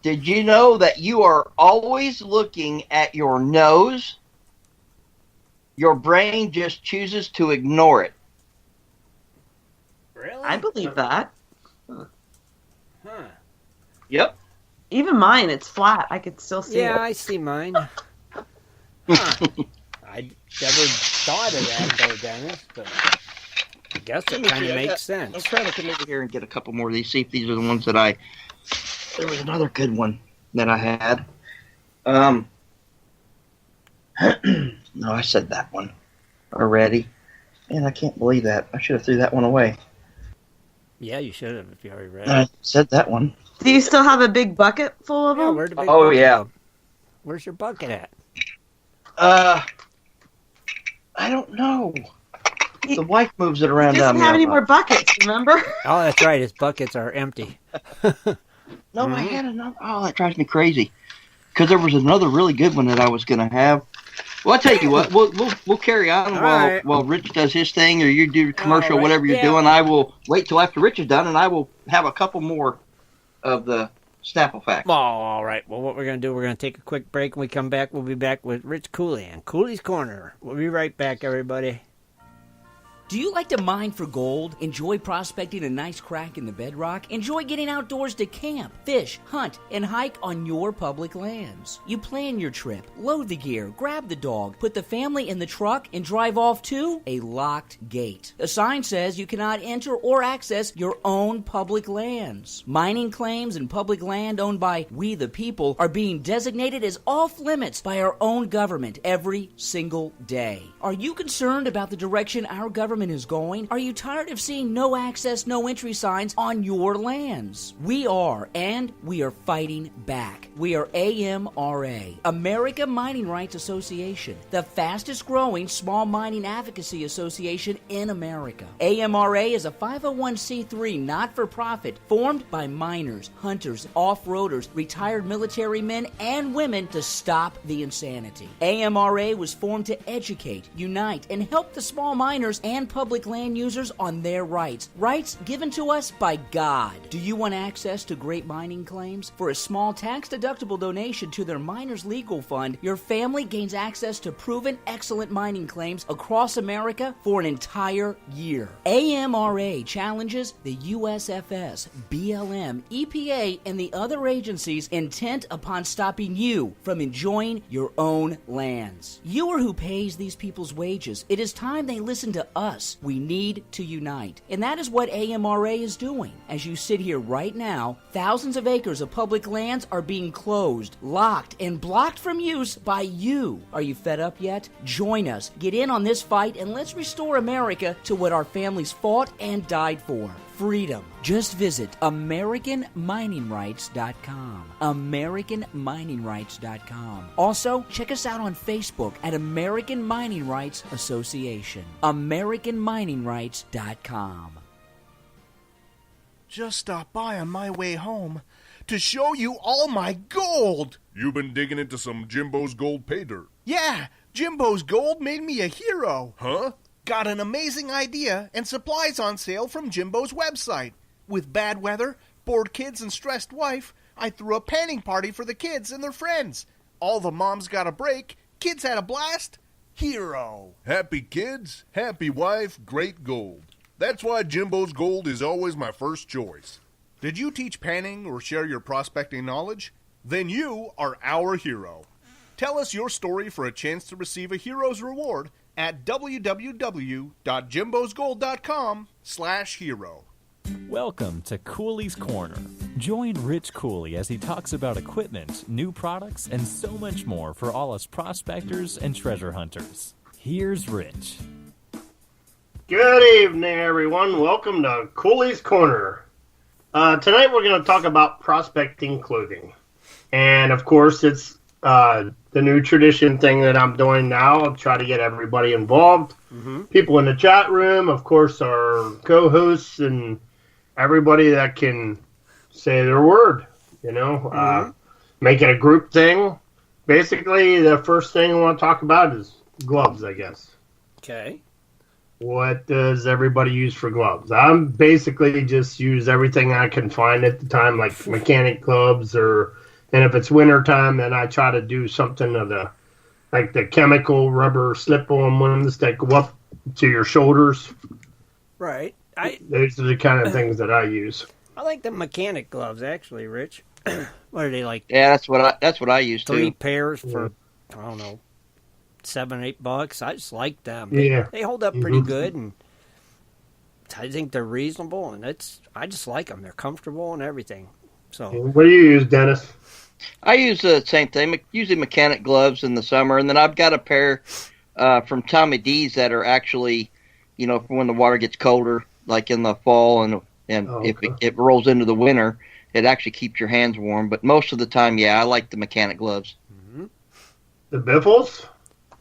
Did you know that you are always looking at your nose? Your brain just chooses to ignore it. Really? I believe that. Huh. Yep. Even mine, it's flat. I could still see Yeah, it. I see mine. Huh. I never thought of that, though, Dennis, but I guess it kind of makes sense. I'm trying to come over here and get a couple more of these, see if these are the ones that there was another good one that I had. No, I said that one already. Man, I can't believe that. I should have threw that one away. Yeah, you should have if you already read I it. said that one. Do you still have a big bucket full of Yeah, them? where'd the big Oh, bucket yeah. go? Where's your bucket at? I don't know. The wife moves it around He down doesn't the have any outside. more buckets, remember? Oh, that's right. His buckets are empty. No, I had another. Oh, that drives me crazy. Because there was another really good one that I was going to have. Well, I'll tell you what. We'll carry on All while right. while Rich does his thing, or you do commercial, All right. whatever you're Yeah. doing. I will wait till after Rich is done, and I will have a couple more of the Snapple facts. Well, all right. Well, what we're going to do, we're going to take a quick break. When we come back, we'll be back with Rich Cooley and Cooley's Corner. We'll be right back, everybody. Do you like to mine for gold? Enjoy prospecting a nice crack in the bedrock? Enjoy getting outdoors to camp, fish, hunt, and hike on your public lands? You plan your trip, load the gear, grab the dog, put the family in the truck, and drive off to a locked gate. A sign says you cannot enter or access your own public lands. Mining claims and public land owned by we the people are being designated as off limits by our own government every single day. Are you concerned about the direction our government is going? Are you tired of seeing no access, no entry signs on your lands? We are, and we are fighting back. We are AMRA, America Mining Rights Association, the fastest growing small mining advocacy association in America. AMRA is a 501c3 not-for-profit formed by miners, hunters, off-roaders, retired military men, and women to stop the insanity. AMRA was formed to educate, unite, and help the small miners and public land users on their rights given to us by God. Do you want access to great mining claims? For a small tax-deductible donation to their miners' legal fund, your family gains access to proven excellent mining claims across America for an entire year. AMRA challenges the USFS, BLM, EPA, and the other agencies intent upon stopping you from enjoying your own lands. You are who pays these people's wages. It is time they listen to us. We need to unite. And that is what AMRA is doing. As you sit here right now, thousands of acres of public lands are being closed, locked, and blocked from use by you. Are you fed up yet? Join us. Get in on this fight and let's restore America to what our families fought and died for. Freedom. Just visit AmericanMiningRights.com. AmericanMiningRights.com. Also, check us out on Facebook at American Mining Rights Association. AmericanMiningRights.com. Just stopped by on my way home to show you all my gold. you've been digging into some Jimbo's Gold pay dirt. Yeah, Jimbo's Gold made me a hero. Huh? Got an amazing idea and supplies on sale from Jimbo's website. With bad weather, bored kids, and stressed wife, I threw a panning party for the kids and their friends. All the moms got a break, kids had a blast. Hero. Happy kids, happy wife, great gold. That's why Jimbo's Gold is always my first choice. Did you teach panning or share your prospecting knowledge? Then you are our hero. Tell us your story for a chance to receive a hero's reward at www.jimbosgold.com/hero. Welcome to Cooley's Corner. Join Rich Cooley as he talks about equipment, new products, and so much more for all us prospectors and treasure hunters. Here's Rich. Good evening, everyone. Welcome to Cooley's Corner. Tonight we're going to talk about prospecting clothing. And, of course, it's the new tradition thing that I'm doing now. I'll try to get everybody involved. Mm-hmm. People in the chat room, of course, our co-hosts and everybody that can say their word, make it a group thing. Basically, the first thing I want to talk about is gloves, I guess. Okay. What does everybody use for gloves? I'm basically just use everything I can find at the time, like mechanic gloves, and if it's winter time, then I try to do something of the chemical rubber slip-on ones that go up to your shoulders. Right. Those are the kind of things that I use. I like the mechanic gloves, actually, Rich. What are they like? Yeah, that's what I used 3 to. pairs for, I don't know, $7-8. I just like them. They hold up pretty good, and I think they're reasonable, and I just like them. They're comfortable and everything. So, what do you use, Dennis? I use the same thing, usually mechanic gloves in the summer, and then I've got a pair from Tommy D's that are actually, for when the water gets colder, like in the fall, and if it rolls into the winter, it actually keeps your hands warm. But most of the time, I like the mechanic gloves. Mm-hmm. The Biffles?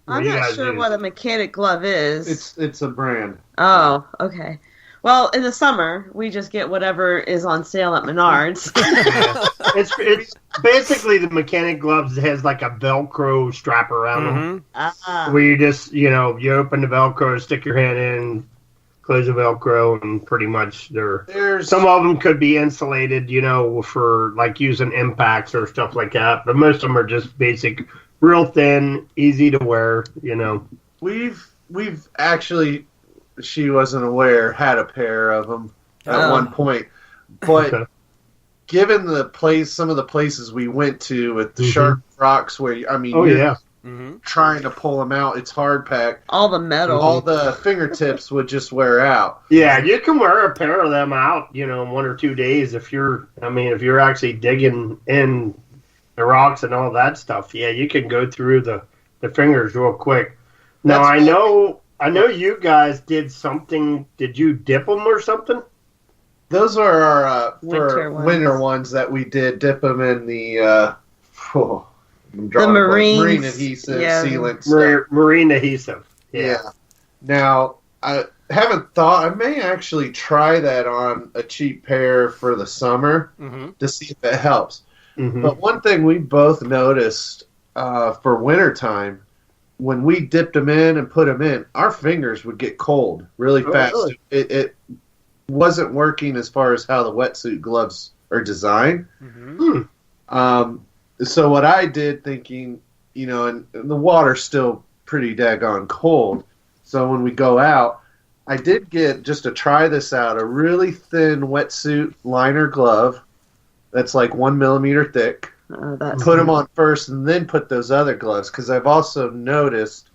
I'm not sure what a mechanic glove is. It's a brand. Oh, okay. Well, in the summer, we just get whatever is on sale at Menards. It's basically the mechanic gloves that has like a Velcro strap around them. Where you just, you open the Velcro, stick your hand in, close the Velcro, and pretty much some of them could be insulated, for like using impacts or stuff like that. But most of them are just basic, real thin, easy to wear, We've actually, she wasn't aware, had a pair of them at one point. But given some of the places we went to with the sharp rocks where, trying to pull them out, it's hard packed. All the metal. All the fingertips would just wear out. Yeah, you can wear a pair of them out, in 1 or 2 days if you're actually digging in the rocks and all that stuff. Yeah, you can go through the fingers real quick. Now, I know you guys did something. Did you dip them or something? Those are our winter ones that we did. Dip them in the marine adhesive sealant. Marine adhesive. Yeah. Now, I haven't thought. I may actually try that on a cheap pair for the summer to see if it helps. Mm-hmm. But one thing we both noticed for wintertime, when we dipped them in and put them in, our fingers would get cold really fast. Really? It wasn't working as far as how the wetsuit gloves are designed. Mm-hmm. So what I did, thinking, and the water's still pretty daggone cold, so when we go out, I did get, just to try this out, a really thin wetsuit liner glove that's like 1 millimeter thick. Put them on first and then put those other gloves, because I've also noticed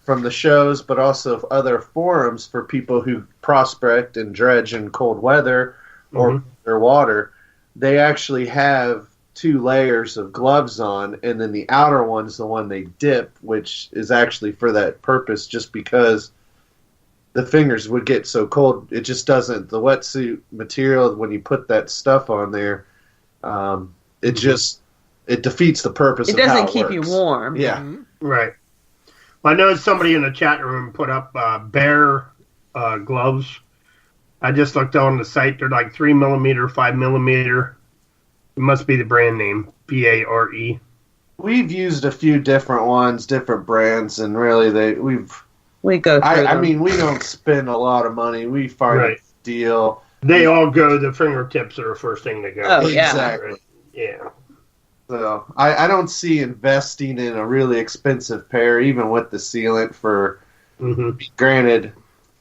from the shows, but also other forums for people who prospect and dredge in cold weather or their water, they actually have 2 layers of gloves on, and then the outer one's the one they dip, which is actually for that purpose, just because the fingers would get so cold. It just doesn't, the wetsuit material, when you put that stuff on there, it defeats the purpose of how it works. It doesn't keep you warm. Yeah. Mm-hmm. Right. Well, I know somebody in the chat room put up Bear gloves. I just looked on the site. They're like 3 millimeter, 5 millimeter. It must be the brand name, BARE. We've used a few different ones, different brands, and really we go through I them. mean, we don't spend a lot of money. We find a deal. They all go. The fingertips are the first thing to go. Oh, yeah. Exactly. Right. Yeah. So I don't see investing in a really expensive pair, even with the sealant. For granted,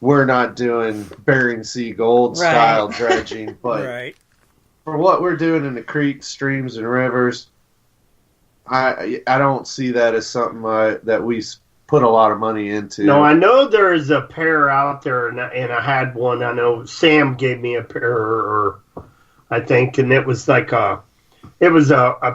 we're not doing Bering Sea Gold style dredging, but for what we're doing in the creeks, streams, and rivers, I don't see that as something that we put a lot of money into. No, I know there is a pair out there, and I had one. I know Sam gave me a pair, or I think, and it was like a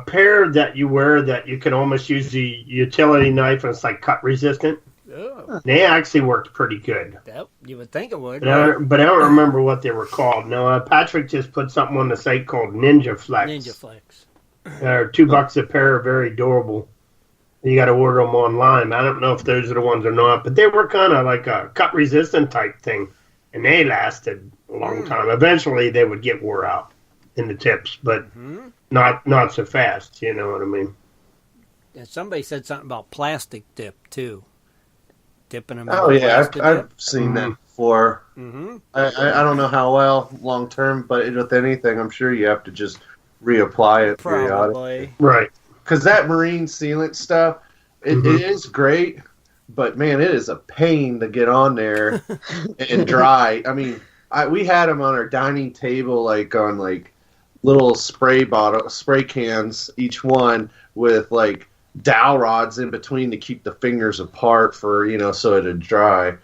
pair that you wear that you can almost use the utility knife, and it's like cut resistant. Oh. They actually worked pretty good. You would think it would. But I don't remember what they were called. No, Patrick just put something on the site called Ninja Flex. Ninja Flex. They're $2 a pair, very durable. You got to order them online. I don't know if those are the ones or not, but they were kind of like a cut resistant type thing, and they lasted a long time. Eventually, they would get wore out in the tips, but not so fast. You know what I mean? And somebody said something about plastic dip too. Dipping them. Oh yeah, I've seen that before. I don't know how well long term, but with anything, I'm sure you have to just reapply it periodically. Right. Because that marine sealant stuff, it is great, but man, it is a pain to get on there and dry. I mean, we had them on our dining table, like on like little spray cans, each one with like dowel rods in between to keep the fingers apart for, so it'd dry.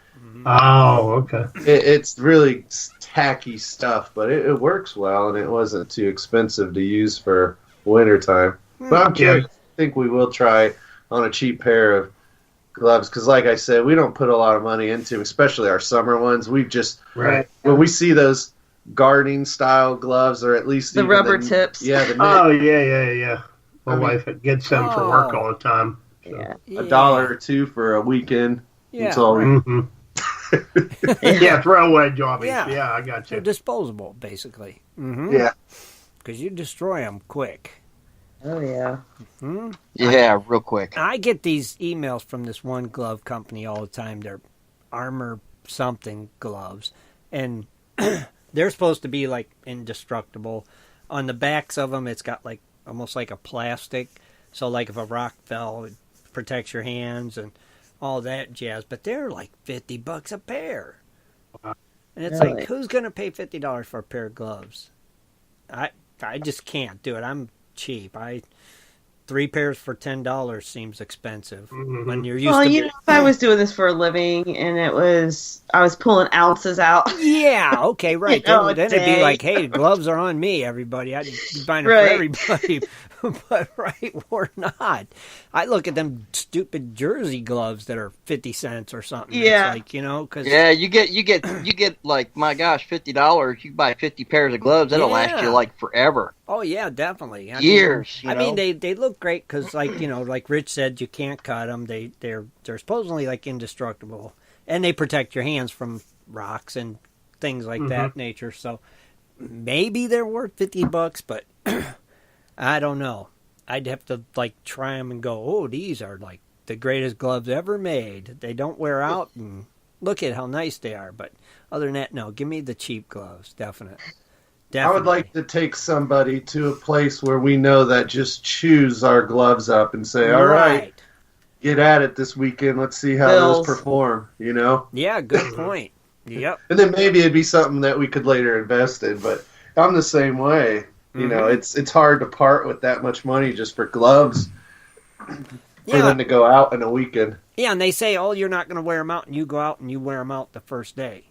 Oh, okay. It's really tacky stuff, but it works well, and it wasn't too expensive to use for wintertime. But I'm curious. I think we will try on a cheap pair of gloves, because like I said, we don't put a lot of money into, especially our summer ones. We've just, when we see those gardening style gloves, or at least the rubber tips. Yeah. Yeah. My wife gets them for work all the time. So. Yeah. $1 or $2 for a weekend. Yeah. That's all yeah, throwaway jobbies. Yeah, I got you. They're disposable, basically. Yeah. Because you destroy them quick. Oh, yeah. Yeah, real quick. I get these emails from this one glove company all the time. They're Armor something gloves. And they're supposed to be, like, indestructible. On the backs of them, it's got, like, almost like a plastic. So, like, if a rock fell, it protects your hands and all that jazz. But they're, like, $50 a pair. And it's like, who's going to pay $50 for a pair of gloves? I just can't do it. I'm cheap. 3 pairs for $10 seems expensive when you're used to. If I was doing this for a living and I was pulling ounces out. Yeah, okay, right. Then it'd be like, hey, gloves are on me, everybody. I'd be buying them for everybody. But we're not. I look at them stupid jersey gloves that are 50 cents or something. Yeah, it's like, cause you get like, my gosh, $50. You buy 50 pairs of gloves. That'll last you like forever. Oh yeah, definitely. Years. I mean, they look great because, like like Rich said, you can't cut them. They're supposedly like indestructible, and they protect your hands from rocks and things like that nature. So maybe they're worth $50, but I don't know. I'd have to like try them and go, oh, these are like the greatest gloves ever made. They don't wear out, and look at how nice they are. But other than that, no, give me the cheap gloves, definitely. I would like to take somebody to a place where we know that just chews our gloves up and say, all right, get at it this weekend. Let's see how those perform, Yeah, good point. Yep. And then maybe it'd be something that we could later invest in. But I'm the same way. It's hard to part with that much money just for gloves for them to go out in a weekend. Yeah, and they say, oh, you're not going to wear them out, and you go out and you wear them out the first day.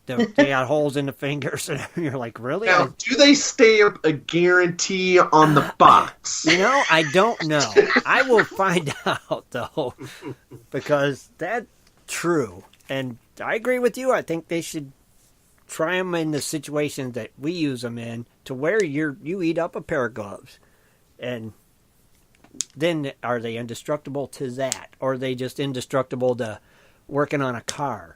They got holes in the fingers, and you're like, really? Now, do they stamp a guarantee on the box? I don't know. I will find out, though, because that's true. And I agree with you. I think they should try them in the situation that we use them in, to where you eat up a pair of gloves. And then are they indestructible to that? Or are they just indestructible to working on a car?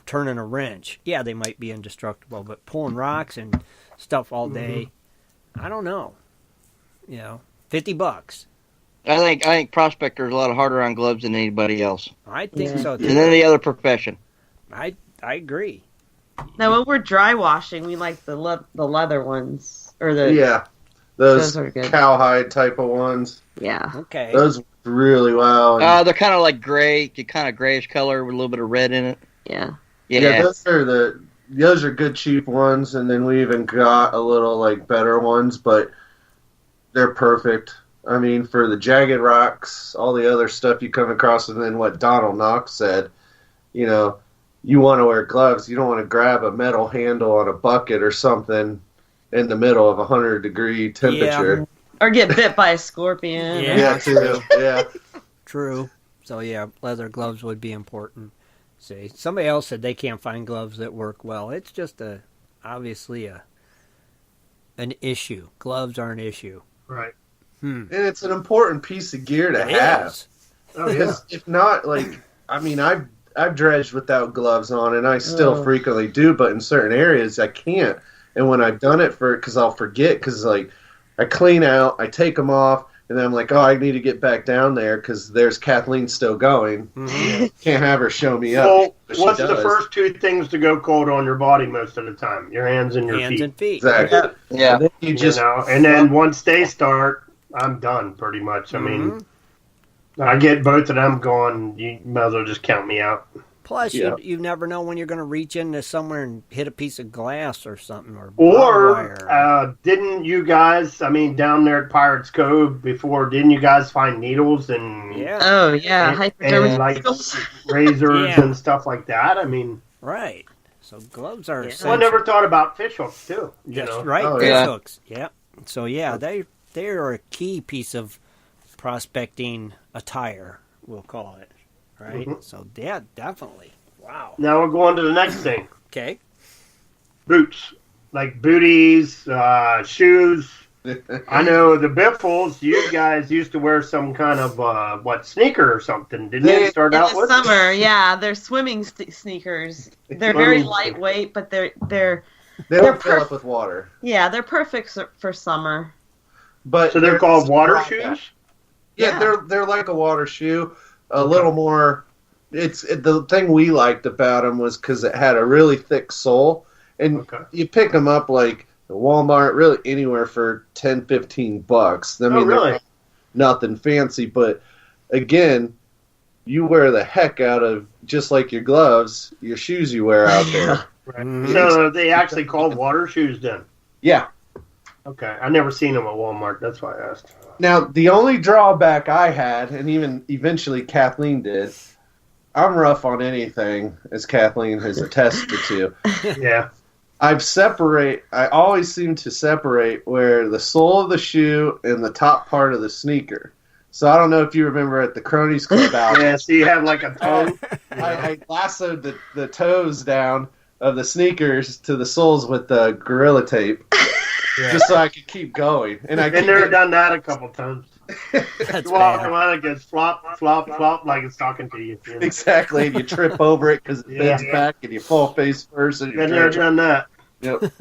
Turning a wrench. Yeah, they might be indestructible, but pulling rocks and stuff all day, I don't know. $50. I think Prospectors are a lot harder on gloves than anybody else. I think so too. And any other profession. I agree. Now, when we're dry washing, we like the leather ones or the those are good. cowhide type of ones. Yeah. Okay. Those work really well. They're kind of like gray, kind of grayish color with a little bit of red in it. Yeah. Yeah. Those are good cheap ones, and then we even got a little like better ones, but they're perfect. I mean, for the jagged rocks, all the other stuff you come across, and then what Donald Knox said, you want to wear gloves. You don't want to grab a metal handle on a bucket or something in the middle of 100-degree temperature. Yeah. Or get bit by a scorpion. Yeah, too. Yeah. True. So, yeah, leather gloves would be important. See, somebody else said they can't find gloves that work well. It's just obviously an issue. Gloves are an issue. Right. And it's an important piece of gear to have. Oh, yeah. If not, I've dredged without gloves on, and I still frequently do, but in certain areas I can't. And when I've done it because I'll forget, because I clean out, I take them off, and then I'm like, I need to get back down there because there's Kathleen still going. Mm-hmm. Can't have her show me up. Well, what's the first two things to go cold on your body most of the time? Your hands and your Hands feet. and feet. Exactly. Yeah. And then you just and then once they start, I'm done pretty much. I mean, I get both of them going. You might as well just count me out. Plus, you never know when you're going to reach into somewhere and hit a piece of glass or something. Or didn't you guys, down there at Pirates Cove before, didn't you guys find needles and... Yeah. Oh, yeah. And like razors and stuff like that? Right. So gloves are essential. Well, I never thought about fish hooks, too. That's right, fish hooks. Yeah. So, yeah, they are a key piece of prospecting attire, we'll call it. Right? Mm-hmm. So, yeah, definitely. Wow. Now we're going to the next thing. Okay. Boots. Like booties, shoes. I know the Biffles, you guys used to wear some kind of, sneaker or something. Didn't you start out with? In the summer, yeah. They're swimming sneakers. They're very lightweight, but they don't fill up with water. Yeah, they're perfect for summer. But so they're called water shoes? Yeah, they're like a water shoe. A little more. The thing we liked about them was because it had a really thick sole, and you pick them up like at Walmart, really anywhere for $10-15. I mean, really? Nothing fancy, but again, you wear the heck out of, just like your gloves, your shoes you wear out there. Right. Mm-hmm. So they actually called water shoes then? Yeah. Okay, I never seen them at Walmart. That's why I asked. Now, the only drawback I had, and even eventually Kathleen did, I'm rough on anything, as Kathleen has attested to. Yeah. I always seem to separate where the sole of the shoe and the top part of the sneaker. So I don't know if you remember at the Cronies Club out. Yeah, so you have like a toe. I lassoed the toes down of the sneakers to the soles with the Gorilla Tape. Yeah. Just so I could keep going. And I've been there and done that a couple times. You walk around, it goes flop, flop, flop, like it's talking to you. Exactly, and you trip over it because it bends back, and you fall face first. And been there, done that. Yep.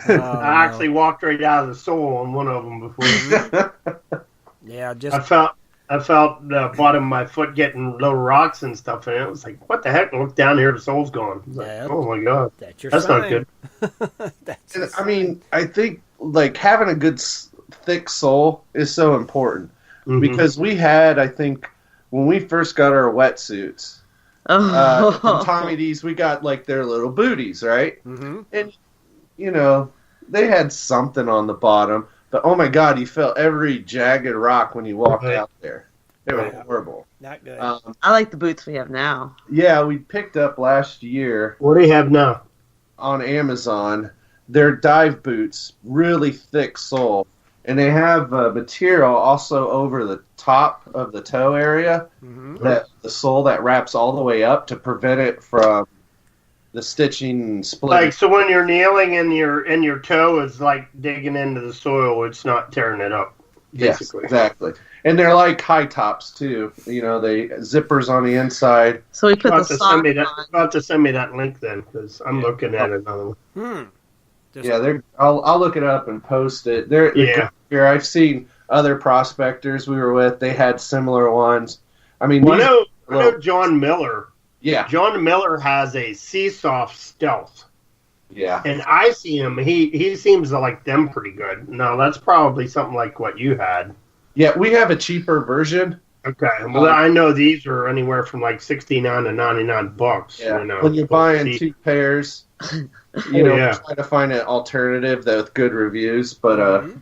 I actually walked right out of the sole on one of them before. Yeah, I felt the bottom of my foot getting little rocks and stuff, and it was like, what the heck? I looked down here, the sole's gone. Like, oh my god, that's not good. I think like having a good thick sole is so important because we had, I think, when we first got our wetsuits, from Tommy D's, we got like their little booties, right? Mm-hmm. And they had something on the bottom. But, oh, my God, you felt every jagged rock when you walked out there. They were horrible. Not good. I like the boots we have now. Yeah, we picked up last year. What do you have now? On Amazon. They're dive boots, really thick sole. And they have material also over the top of the toe area, that the sole that wraps all the way up to prevent it from the stitching and splitting. Like, so when you're kneeling and your toe is like digging into the soil, it's not tearing it up. Basically. Yes, exactly. And they're like high tops too. They zippers on the inside. So we put the sock on. About to send me that link then, because I'm looking at another one. Yeah, I'll look it up and post it. Here I've seen other prospectors we were with, they had similar ones. I mean, I know John Miller. Yeah. John Miller has a Seasoft Stealth. Yeah. And I see him, he seems to like them pretty good. No, that's probably something like what you had. Yeah, we have a cheaper version. Okay. Well, I know these are anywhere from like $69 to $99. Yeah. You know, when you're buying 2 pairs, try to find an alternative with good reviews. But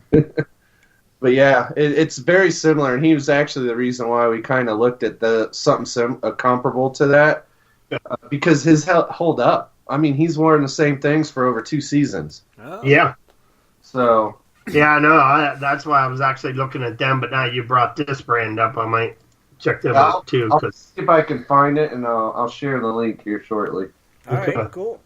but yeah, it's very similar, and he was actually the reason why we kind of looked at something comparable to that, because his hold up. I mean, he's worn the same things for over 2 seasons. Oh. Yeah. So. Yeah, I know. That's why I was actually looking at them, but now you brought this brand up, I might check them out too. I'll see if I can find it, and I'll share the link here shortly. All right, cool.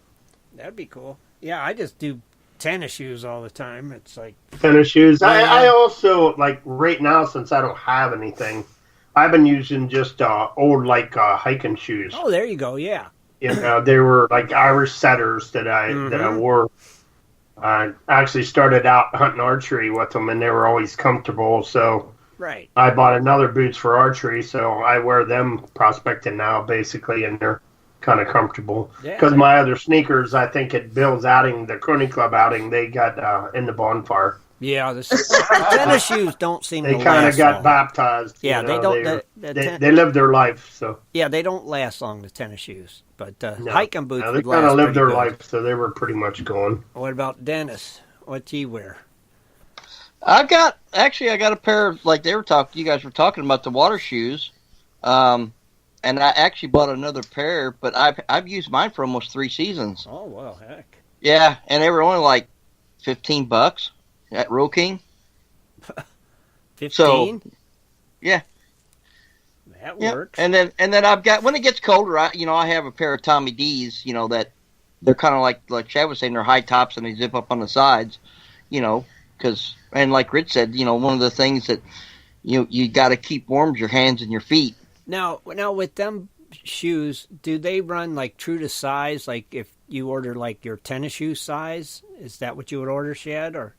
That'd be cool. Yeah, I just do tennis shoes all the time. It's like tennis shoes. Yeah. I also, like, right now, since I don't have anything, I've been using just old, like, hiking shoes. Oh, there you go, yeah. You know, they were like Irish setters that I wore. I actually started out hunting archery with them, and they were always comfortable. So right. I bought another boots for archery, so I wear them prospecting now, basically, and they're kind of comfortable. Because my other sneakers, I think at Bill's outing, the Crony Club outing, they got in the bonfire. Yeah, the tennis shoes don't seem to last. They kind of got baptized. Yeah, you know, they don't. They live their life. So yeah, they don't last long, the tennis shoes. But hiking boots. They kind of lived their life, so they were pretty much gone. What about Dennis? What do you wear? I got a pair of, like you guys were talking about the water shoes, and I actually bought another pair, but I've used mine for almost 3 seasons. Oh well, heck. Yeah, and they were only like $15 at Roe King. 15? So, yeah. That works. And then I've got, when it gets colder, I have a pair of Tommy D's, that they're kind of like Chad was saying, they're high tops and they zip up on the sides, because, and like Rich said, one of the things that you got to keep warm is your hands and your feet. Now with them shoes, do they run like true to size? Like if you order like your tennis shoe size, is that what you would order, Shad? Or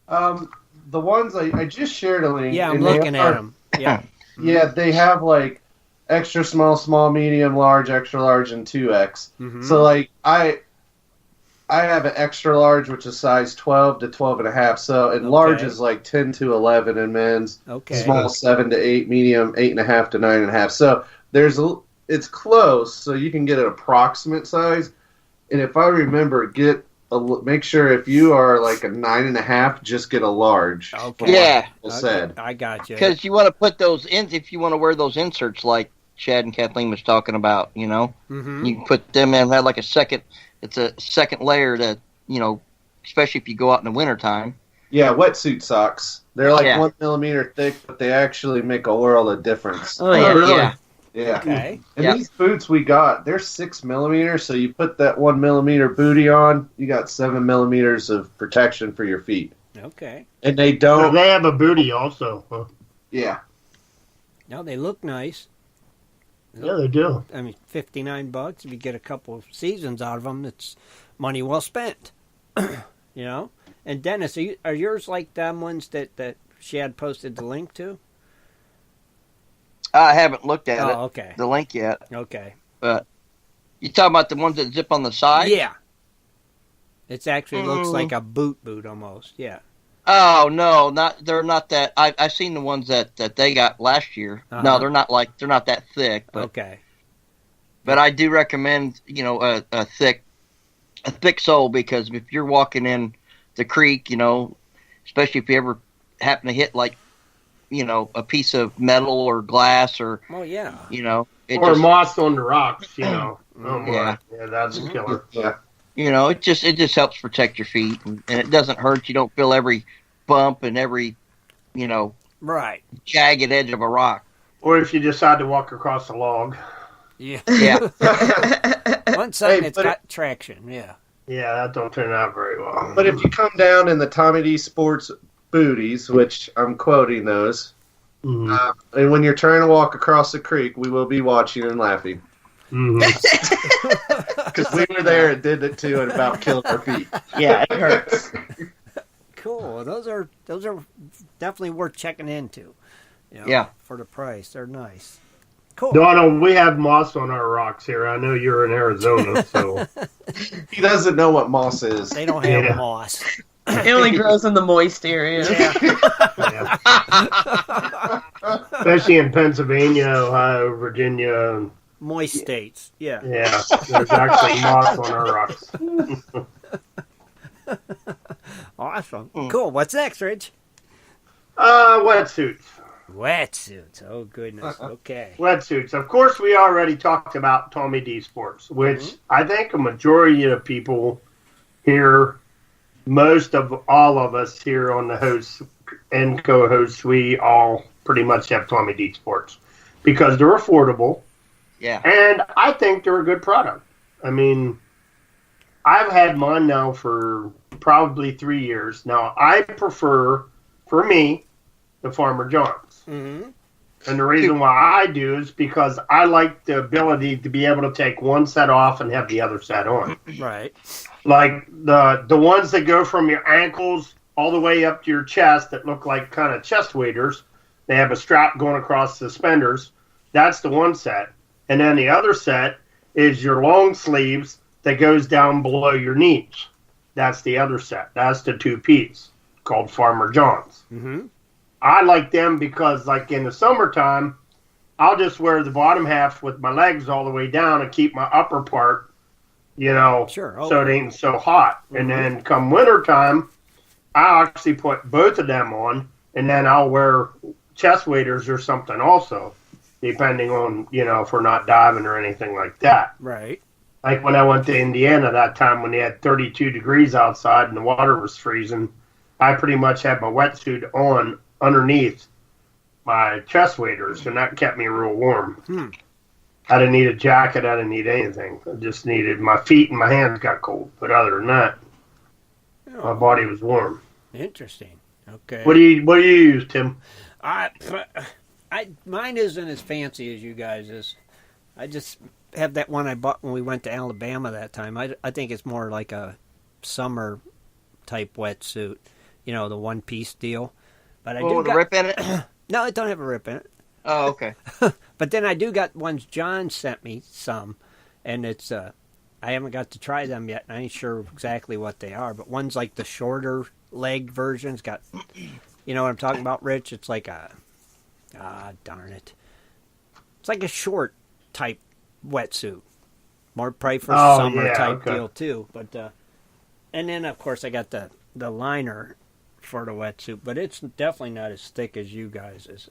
the ones I just shared a link. Yeah, I'm looking at them. Yeah. Yeah, they have like extra small, medium, large, extra large, and 2X. Mm-hmm. So like I have an extra large, which is size 12 to 12.5. So and large is like 10 to 11 in men's. Okay. Small 7 to 8, medium 8.5 to 9.5. So it's close, so you can get an approximate size. And if I remember, make sure if you are like a 9.5, just get a large. Okay. Yeah. Said. I got you. Because you want to put those in, if you want to wear those inserts like Chad and Kathleen was talking about, Mm-hmm. you can put them in, have like it's a second layer to, especially if you go out in the wintertime. Yeah, wetsuit socks. They're like 1 millimeter thick, but they actually make a world of difference. Oh, yeah. Really? Yeah. Yeah. Okay. And these boots we got, they're 6 millimeters, so you put that 1 millimeter booty on, you got 7 millimeters of protection for your feet. Okay. And they don't. They have a booty also. Huh? Yeah. No, they look nice. Yeah, they do. I mean, $59. If you get a couple of seasons out of them, it's money well spent. And Dennis, are yours like them ones that Shad posted the link to? I haven't looked at the link yet. Okay. But you talking about the ones that zip on the side? Yeah. It actually looks like a boot almost. Yeah. Oh no, they're not that. I've seen the ones that they got last year. Uh-huh. No, they're not that thick. But, okay. But I do recommend a thick sole, because if you're walking in the creek, especially if you ever happen to hit like a piece of metal or glass or or moss on the rocks, Oh my. Yeah, that's a killer. Yeah. It just helps protect your feet, and it doesn't hurt. You don't feel every bump and every right jagged edge of a rock. Or if you decide to walk across a log. Yeah. Once it's got traction. Yeah. Yeah, that don't turn out very well. But if you come down in the Tommy D Sports booties, which I'm quoting those, and when you're trying to walk across the creek, we will be watching and laughing. Because we were there and did it too, and about killed our feet. Yeah, it hurts. Cool. Those are definitely worth checking into. Yeah. For the price, they're nice. Cool. Donald, we have moss on our rocks here. I know you're in Arizona, so He doesn't know what moss is. They don't have moss. It only grows in the moist areas. Yeah. Especially in Pennsylvania, Ohio, Virginia. Moist states. Yeah. Yeah, there's actually moss on our rocks. Awesome. Cool. What's next, Rich? Wetsuits. Wetsuits. Oh, goodness. Okay. Wetsuits. Of course, we already talked about Tommy D Sports, which I think a majority of people here, most of all of us here on the hosts and co-hosts, we all pretty much have Tommy D Sports because they're affordable. Yeah. And I think they're a good product. I mean, I've had mine now for probably 3 years. Now, I prefer, for me, the Farmer John's. Mm-hmm. And the reason why I do is because I like the ability to be able to take one set off and have the other set on. Right. Like the ones that go from your ankles all the way up to your chest that look like kind of chest waders. They have a strap going across the suspenders. That's the one set. And then the other set is your long sleeves that goes down below your knees. That's the other set. That's the two-piece called Farmer John's. Mm-hmm. I like them because, like, in the summertime, I'll just wear the bottom half with my legs all the way down and keep my upper part, sure. So it ain't so hot. Mm-hmm. And then come wintertime, I actually put both of them on, and then I'll wear chest waders or something also, depending on, if we're not diving or anything like that. Right. Like when I went to Indiana that time when they had 32 degrees outside and the water was freezing, I pretty much had my wetsuit on underneath my chest waders, and that kept me real warm. I didn't need a jacket. I didn't need anything. I just needed my feet and my hands got cold. But other than that, my body was warm. Interesting. Okay. What do you use, Tim? Mine isn't as fancy as you guys is. I just have that one I bought when we went to Alabama that time. I think it's more like a summer type wetsuit, the one piece deal. But with a rip in it? No, it don't have a rip in it. Oh, okay. But then I do got ones John sent me some, and it's I haven't got to try them yet. I ain't sure exactly what they are, but one's like the shorter leg version's got, what I'm talking about, Rich? It's like darn it. It's like a short type wetsuit. More probably for summer type deal too. But and then of course I got the liner for the wetsuit, but it's definitely not as thick as you guys is.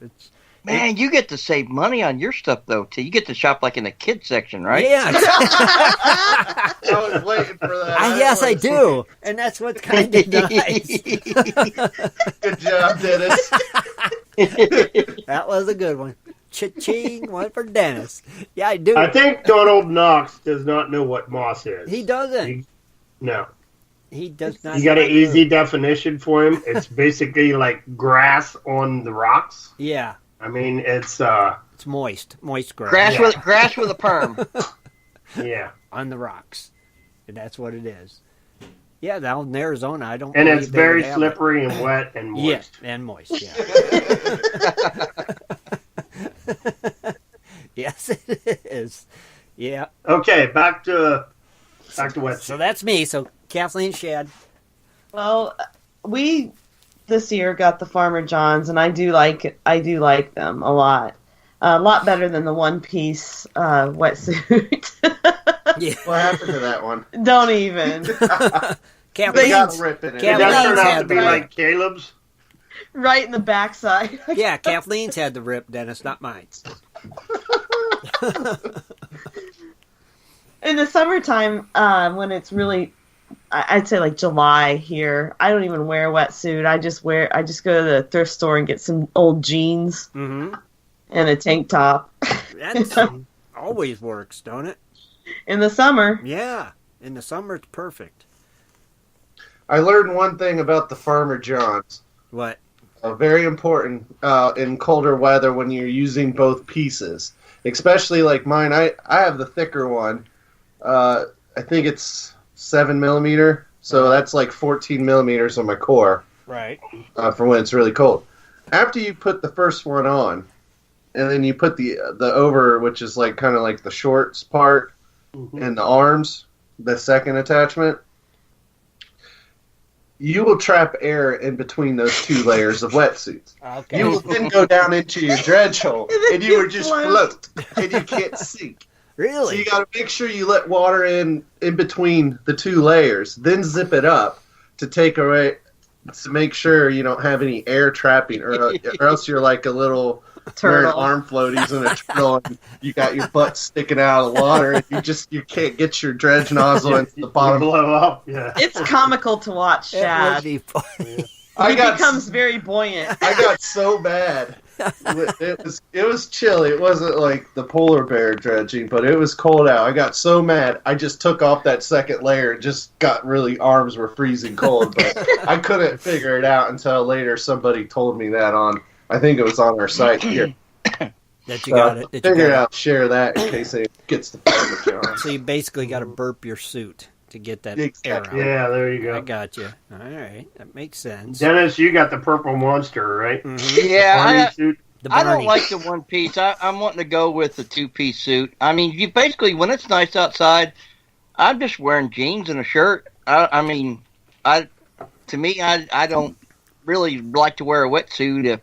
Man, you get to save money on your stuff though too. You get to shop like in the kids section, right? Yeah. I was waiting for that. Yes, I do, and that's what's kind of nice. Good job, Dennis. That was a good one. Cha-ching, one for Dennis. Yeah, I do. I think Donald Knox does not know what moss is. He doesn't. No. He does not. You got an easy definition for him? It's basically like grass on the rocks. Yeah. I mean, it's moist grass. Grass with a perm. Yeah. On the rocks. And that's what it is. Yeah, down in Arizona, I don't. And it's very slippery and wet and moist. Yeah, and moist. Yeah. Yes, it is. Yeah. Okay, back to wetsuit. So that's me. So Kathleen Shad. Well, we this year got the Farmer John's, and I do like them a lot better than the one piece wetsuit. Yeah. What happened to that one? Don't even. They got a rip in it. Did that turn out to be like Caleb's? Right in the backside. Yeah, Kathleen's had the rip, Dennis, not mine. In the summertime, when it's really, I'd say like July here, I don't even wear a wetsuit. I just go to the thrift store and get some old jeans and a tank top. That always works, don't it? In the summer. Yeah, in the summer it's perfect. I learned one thing about the Farmer John's. What? Very important in colder weather when you're using both pieces. Especially like mine, I have the thicker one. I think it's 7 millimeter, so that's like 14 millimeters on my core. Right. For when it's really cold. After you put the first one on, and then you put the over, which is like kind of like the shorts part, and the arms, the second attachment, you will trap air in between those 2 layers of wetsuits. Okay. You will then go down into your dredge hole, and you will just float, and you can't sink. Really? So you got to make sure you let water in between the 2 layers, then zip it up to take away, to make sure you don't have any air trapping, or else you're like a little wearing arm floaties in a turtle, and you got your butt sticking out of the water, and you can't get your dredge nozzle into the bottom. Blow up. Yeah. It's comical to watch Shad. It would be funny. He becomes very buoyant. I got so bad. It was chilly. It wasn't like the polar bear dredging, but it was cold out. I got so mad. I just took off that second layer and just got really, arms were freezing cold. But I couldn't figure it out until later somebody told me that I think it was on our site here. That you got it. That Figure it out, share that in case it gets the phone with you. So you basically got to burp your suit to get that air out. Yeah, there you go. I got you. All right, that makes sense. Dennis, you got the purple monster, right? Mm-hmm. Yeah, suit. I don't like the one piece. I'm wanting to go with the 2-piece suit. I mean, you basically, when it's nice outside, I'm just wearing jeans and a shirt. I don't really like to wear a wetsuit,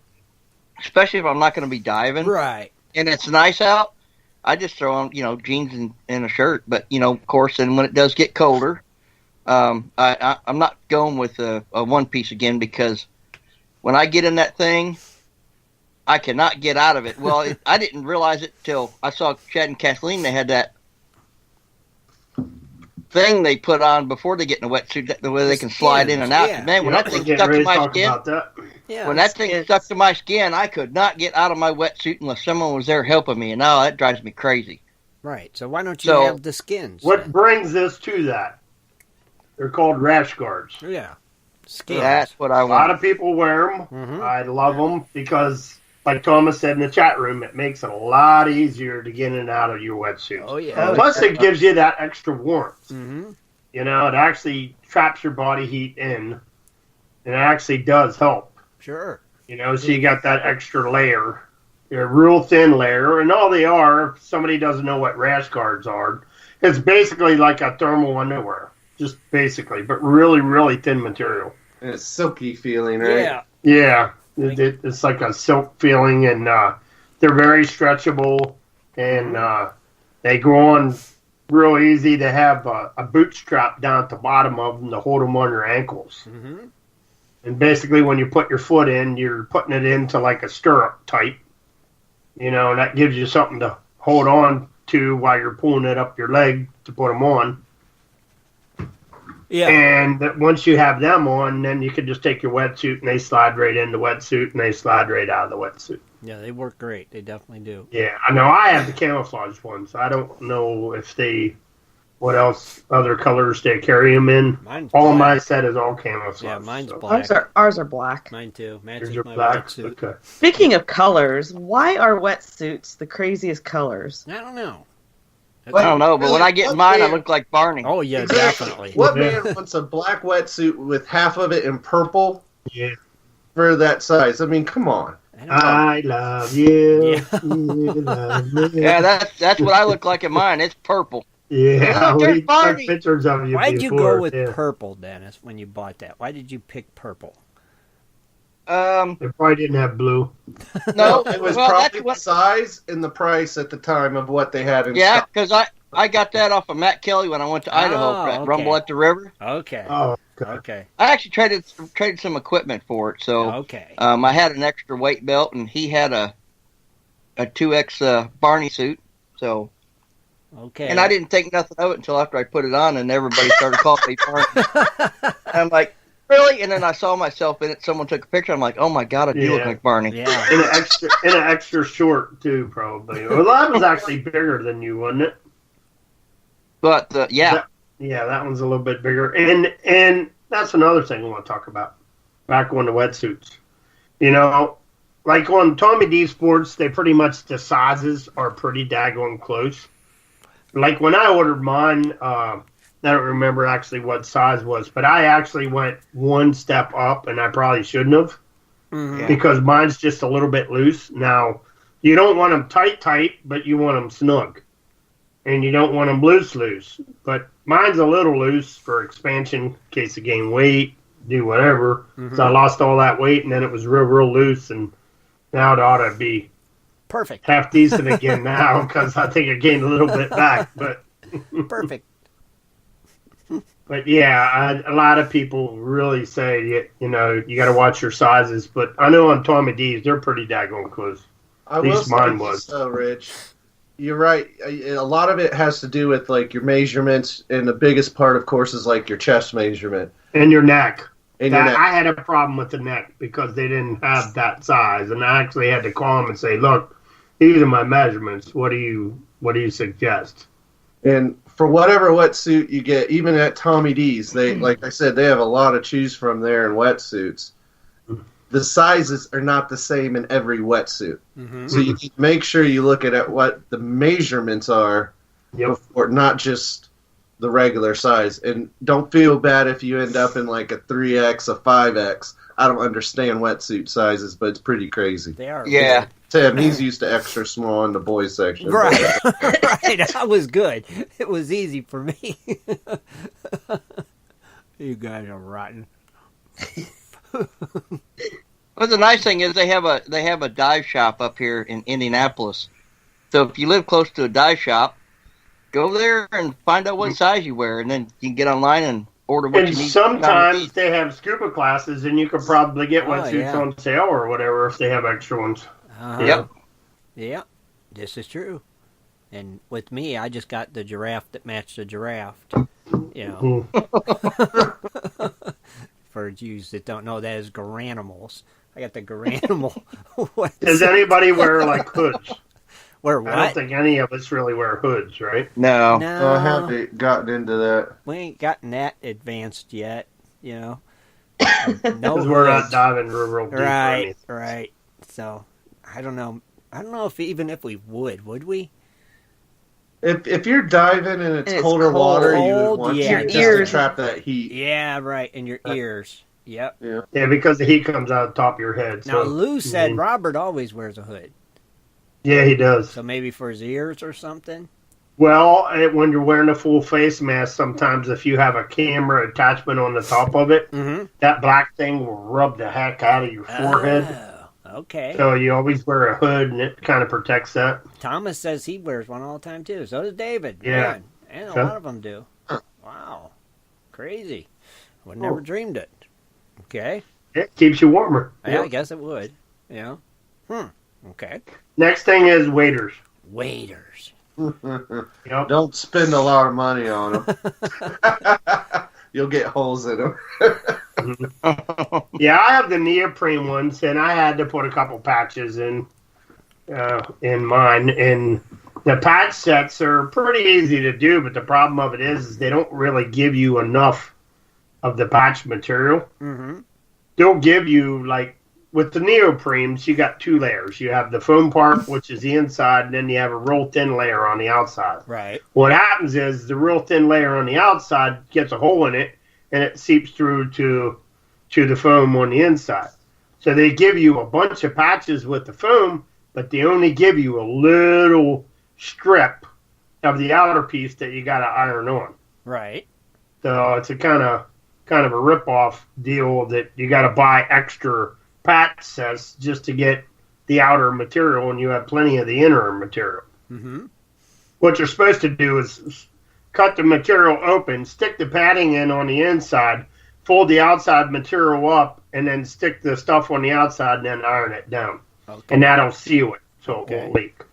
especially if I'm not going to be diving. Right. And it's nice out. I just throw on, jeans and a shirt. But, of course, and when it does get colder, I'm not going with a one-piece again, because when I get in that thing, I cannot get out of it. Well, I didn't realize it till I saw Chad and Kathleen. They had that thing they put on before they get in a wetsuit, the way they can slide in and out. Yeah. Man, when that thing stuck to my skin, when that thing stuck to my skin, I could not get out of my wetsuit unless someone was there helping me, and now that drives me crazy. Right. So why don't you have the skins? What brings us to that? They're called rash guards. Yeah. Skins. That's what I want. A lot of people wear them. Mm-hmm. I love them because, like Thomas said in the chat room, it makes it a lot easier to get in and out of your wetsuit. Oh, yeah. Plus, it gives you that extra warmth. Mm-hmm. It actually traps your body heat in, and it actually does help. Sure. So you got that extra layer, a real thin layer, and all they are, if somebody doesn't know what rash guards are, it's basically like a thermal underwear, just basically, but really, really thin material. And it's silky feeling, right? Yeah. Yeah. It's like a silk feeling, and they're very stretchable, and they go on real easy. They have a boot strap down at the bottom of them to hold them on your ankles. Mm-hmm. And basically, when you put your foot in, you're putting it into like a stirrup type, and that gives you something to hold on to while you're pulling it up your leg to put them on. Yeah. And once you have them on, then you can just take your wetsuit and they slide right in the wetsuit and they slide right out of the wetsuit. Yeah, they work great. They definitely do. Yeah, I know. I have the camouflage ones. I don't know if what else other colors they carry them in. Mine's all black. my set is all camouflage. Yeah, mine's black. Ours are black. Mine too. Yours Matches are my black. wetsuit. Okay. Speaking of colors, why are wetsuits the craziest colors? I don't know. I don't know, but when I get mine, I look like Barney. Oh, yeah, definitely. What man wants a black wetsuit with half of it in purple? Yeah. For that size. I mean, come on. I love you. Yeah. You love me. Yeah, that's what I look like in mine. It's purple. Yeah, Look, there's we took Barney. pictures of you Why'd you before. go with Yeah. purple, Dennis, when you bought that? Why did you pick purple? They probably didn't have blue. No, It was well, probably that's the what. size and the price at the time of what they had in Yeah, stock. because I got that off of Matt Kelly when I went to Idaho for that okay. Rumble at the River. Okay. Oh, okay. Okay. I actually traded some equipment for it. So Okay. I had an extra weight belt, and he had a 2X Barney suit. So, Okay. and I didn't think nothing of it until after I put it on, and everybody started calling me Barney. I'm like, really? And then I saw myself in it. Someone took a picture. I'm like, oh my god, I do look Yeah. like Barney. Yeah. In an extra short too, probably. Well, that was actually bigger than you, wasn't it? But yeah, Yeah, that one's a little bit bigger. And that's another thing I want to talk about. Back on the wetsuits. Like on Tommy D Sports, they pretty much, the sizes are pretty daggone close. Like when I ordered mine, I don't remember actually what size was, but I actually went one step up, and I probably shouldn't have because mine's just a little bit loose. Now, you don't want them tight, but you want them snug. And you don't want them loose. But mine's a little loose for expansion in case I gain weight, do whatever. So I lost all that weight, and then it was real loose, and now it ought to be perfect, half decent again now because I think I gained a little bit back. But perfect. But yeah, a lot of people really say you got to watch your sizes. But I know on Tommy D's they're pretty daggone close. At least mine was. So, Rich, you're right. A lot of it has to do with like your measurements, and the biggest part, of course, is like your chest measurement and your neck. And your neck. I had a problem with the neck because they didn't have that size, and I actually had to call them and say, "Look, these are my measurements. What do you suggest?" And for whatever wetsuit you get, even at Tommy D's, they, like I said, they have a lot to choose from there in wetsuits. The sizes are not the same in every wetsuit. So you need to make sure you look at what the measurements are before, not just the regular size. And don't feel bad if you end up in like a 3X, a 5X. I don't understand wetsuit sizes, but it's pretty crazy. They are. Yeah. Tim, he's used to extra small in the boys section. Right. Right. I was good. It was easy for me. You guys are rotten. Well, the nice thing is they have a dive shop up here in Indianapolis. So if you live close to a dive shop, go there and find out what size you wear, and then you can get online and order what you need. And sometimes they have scuba classes, and you could probably get wetsuits on sale or whatever if they have extra ones. Yep. This is true. And with me, I just got the giraffe that matched the giraffe. You know. For Jews that don't know, that is Garanimals. I got the Garanimal. Does anybody wear like hoods? Wear what? I don't think any of us really wear hoods, right? No. I haven't gotten into that. We ain't gotten that advanced yet, you know. Because we're not diving real deep. Right. So, I don't know. I don't know if we would we? If you're diving and it's colder water, you would want your just ears to trap that heat. Yeah, right, and your ears. Yep. Yeah, because the heat comes out of the top of your head. Now, Lou said Robert always wears a hood. Yeah, he does. So maybe for his ears or something? Well, when you're wearing a full face mask, sometimes if you have a camera attachment on the top of it, that black thing will rub the heck out of your forehead. Okay. So you always wear a hood, and it kind of protects that. Thomas says he wears one all the time, too. So does David. Yeah. Man. And a lot of them do. Wow. Crazy. Would never dreamed it. Okay. It keeps you warmer. Yeah, I guess it would. Yeah. Okay. Next thing is waders. Waders. Yep. Don't spend a lot of money on them. You'll get holes in them. Yeah, I have the neoprene ones, and I had to put a couple patches in mine. And the patch sets are pretty easy to do, but the problem of it is they don't really give you enough of the patch material. They'll give you, like, with the neoprenes, you got two layers. You have the foam part, which is the inside, and then you have a real thin layer on the outside. Right. What happens is the real thin layer on the outside gets a hole in it, and it seeps through to the foam on the inside. So they give you a bunch of patches with the foam, but they only give you a little strip of the outer piece that you got to iron on. Right. So it's a kind of a rip-off deal that you got to buy extra patch sets just to get the outer material, and you have plenty of the inner material. What you're supposed to do is cut the material open, stick the padding in on the inside, fold the outside material up, and then stick the stuff on the outside and then iron it down. Okay. And that'll seal it so it won't leak.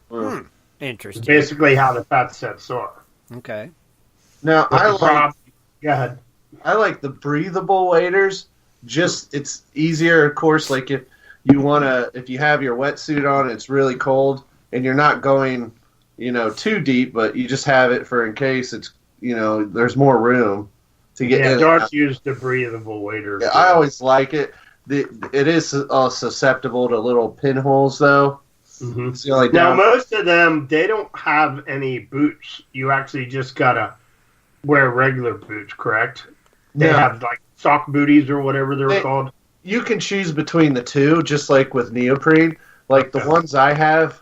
Interesting. Basically how the patch sets are. Okay. Now, Go ahead. I like the breathable waders. Just, it's easier, of course, like if you have your wetsuit on, it's really cold, and you're not going, too deep, but you just have it for in case it's, there's more room to get in. Darth used the breathable wader. Yeah, I always like it. It is susceptible to little pinholes, though. It's the only now, most of them, they don't have any boots. You actually just got to wear regular boots, correct? They No. have like sock booties or whatever they're called. You can choose between the two, just like with neoprene. Like the ones I have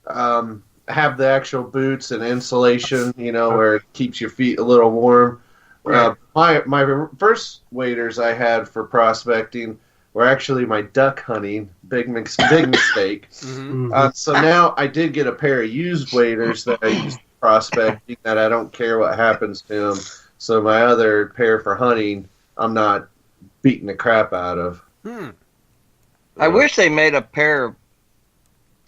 the actual boots and insulation, where it keeps your feet a little warm. Right. My first waders I had for prospecting were actually my duck hunting. Big mistake. So now I did get a pair of used waders that I use for prospecting that I don't care what happens to them. So my other pair for hunting, I'm not beating the crap out of. I wish they made a pair of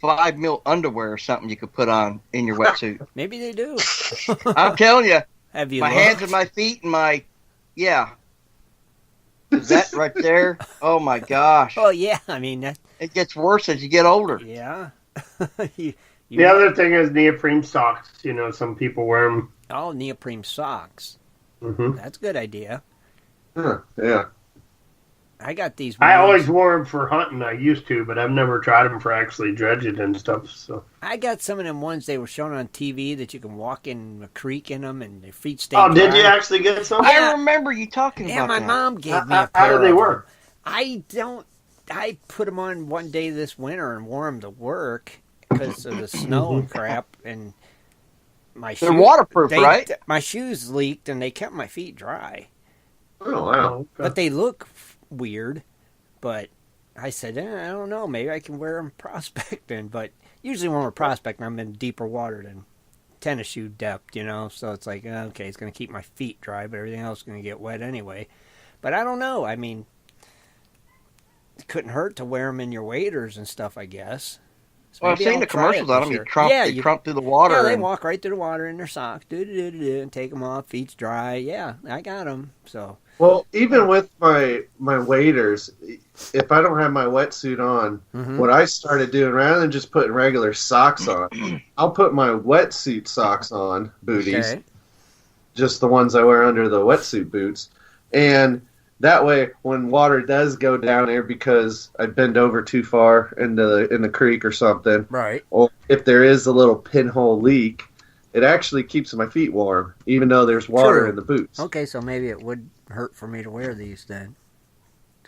5 mil underwear or something you could put on in your wetsuit. Maybe they do. I'm telling you, Have you my looked? hands and my feet and my, yeah. Is that right there? Oh my gosh. Oh yeah, I mean that. It gets worse as you get older. Yeah. The other thing is neoprene socks. Some people wear them. Oh, neoprene socks. Mm-hmm. That's a good idea. Yeah. I got these. I ones. always wore them for hunting. I used to, but I've never tried them for actually dredging and stuff. So I got some of them ones they were showing on TV that you can walk in a creek in them and your feet stay. Oh, did dry. you actually get some? I remember you talking Yeah, about my that. mom gave me a pair. How do they of work? them. I put them on one day this winter and wore them to work because of the snow and crap. And my They're waterproof, right? My shoes leaked and they kept my feet dry. Oh, wow. Okay. But they look weird. But I said, I don't know. Maybe I can wear them prospecting. But usually when we're prospecting, I'm in deeper water than tennis shoe depth, So it's like, okay, it's going to keep my feet dry, but everything else is going to get wet anyway. But I don't know. I mean, it couldn't hurt to wear them in your waders and stuff, I guess. So Well, I've maybe seen I'll the try commercials it on this them. year. You trump through the water. Yeah, they and- walk right through the water in their socks, and take them off, feet's dry. Yeah, I got them. So Well, even with my waders, if I don't have my wetsuit on, what I started doing, rather than just putting regular socks on, I'll put my wetsuit socks on, booties, just the ones I wear under the wetsuit boots. And that way, when water does go down there because I bend over too far in the creek or something, right, or if there is a little pinhole leak, it actually keeps my feet warm, even though there's water in the boots. Okay, so maybe it would hurt for me to wear these then.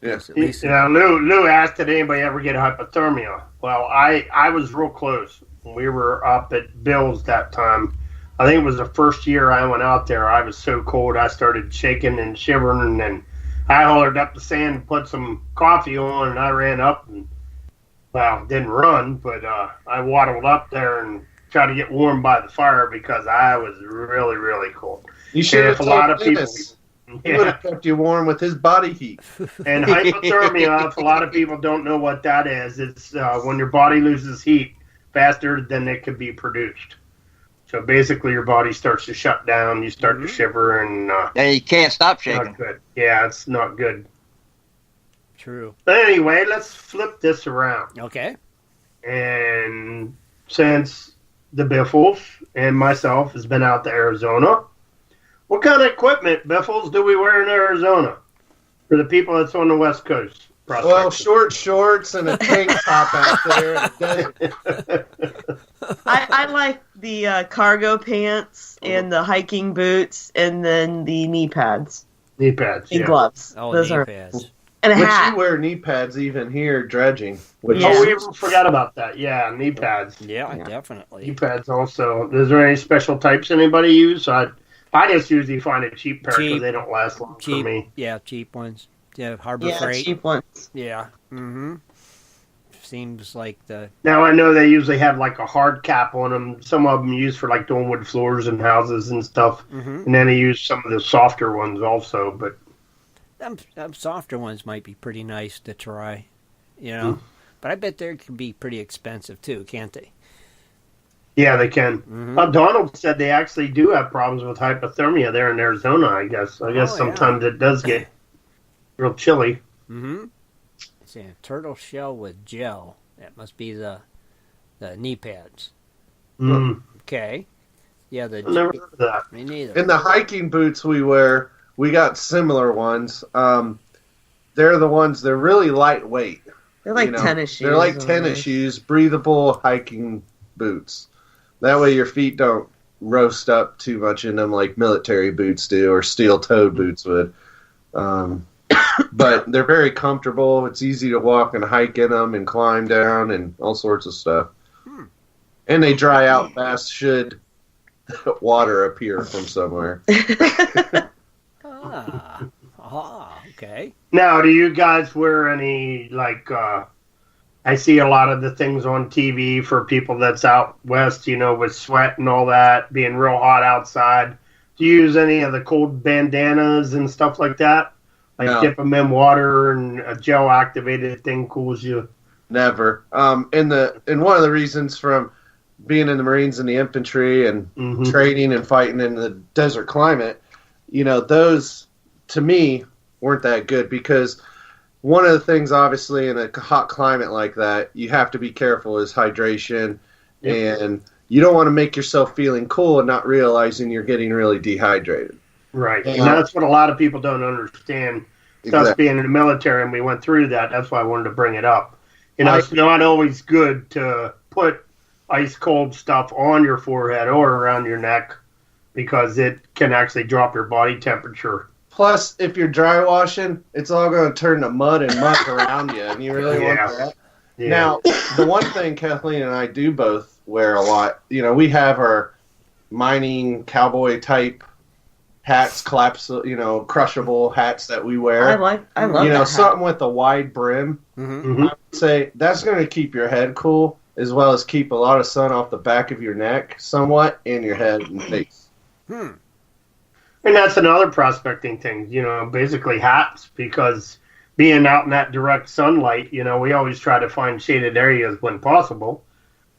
Yeah. At least Lou asked, did anybody ever get hypothermia? Well, I was real close. We were up at Bill's that time. I think it was the first year I went out there. I was so cold, I started shaking and shivering, and then I hollered up the sand and put some coffee on, and I ran up and, well, didn't run, but I waddled up there and tried to get warm by the fire because I was really, really cold. You should have a lot of people. He would have kept you warm with his body heat. And hypothermia, if a lot of people don't know what that is, it's when your body loses heat faster than it could be produced. So basically, your body starts to shut down. You start to shiver, and you can't stop shaking. Not good. Yeah, it's not good. True. But anyway, let's flip this around. Okay. And since the Biffles and myself has been out to Arizona, what kind of equipment, Biffles, do we wear in Arizona for the people that's on the West Coast? Well, short shorts and a tank top out there. I like the cargo pants and the hiking boots, and then the knee pads. Knee pads, and gloves. Oh, Those knee are pads. and a Which hat. you wear knee pads even here dredging. Which Oh, we forgot about that. Yeah, knee pads. Yeah, definitely. Knee pads also. Is there any special types anybody use? I just usually find a cheap pair because they don't last long for me. Yeah, cheap ones. Yeah, Harbor Freight. Cheap ones. Yeah. Mm-hmm. Seems like the... Now, I know they usually have like a hard cap on them. Some of them use for like doing wood floors and houses and stuff. Mhm. And then they use some of the softer ones also. But Them softer ones might be pretty nice to try, But I bet they can be pretty expensive too, can't they? yeah, they can. Donald said they actually do have problems with hypothermia there in Arizona, I guess. I guess sometimes it does get real chilly. Mm-hmm. See, a turtle shell with gel. That must be the knee pads. Mm. Okay. Yeah, I've never heard of that. Me neither. In the hiking boots we wear, we got similar ones. They're the ones, they're really lightweight. They're like tennis shoes. They're like tennis shoes, breathable hiking boots. That way your feet don't roast up too much in them like military boots do or steel-toed boots would. But they're very comfortable. It's easy to walk and hike in them and climb down and all sorts of stuff. And they dry out fast should water appear from somewhere. Okay. Now, do you guys wear any, I see a lot of the things on TV for people that's out west, with sweat and all that, being real hot outside. Do you use any of the cold bandanas and stuff like that? No. Dip them in water and a gel-activated thing cools you? Never. And one of the reasons from being in the Marines and the infantry and training and fighting in the desert climate, those, to me, weren't that good because one of the things, obviously, in a hot climate like that, you have to be careful is hydration, and you don't want to make yourself feeling cool and not realizing you're getting really dehydrated. Right, and that's what a lot of people don't understand. Us being in the military, and we went through that. That's why I wanted to bring it up. It's not always good to put ice cold stuff on your forehead or around your neck because it can actually drop your body temperature. Plus, if you're dry washing, it's all going to turn to mud and muck around you, and you really want that. Yeah. Now, the one thing Kathleen and I do both wear a lot, we have our mining cowboy type hats, crushable hats that we wear. I love that something hat with a wide brim. I would say that's going to keep your head cool as well as keep a lot of sun off the back of your neck somewhat and your head and face. And that's another prospecting thing, basically hats, because being out in that direct sunlight, we always try to find shaded areas when possible.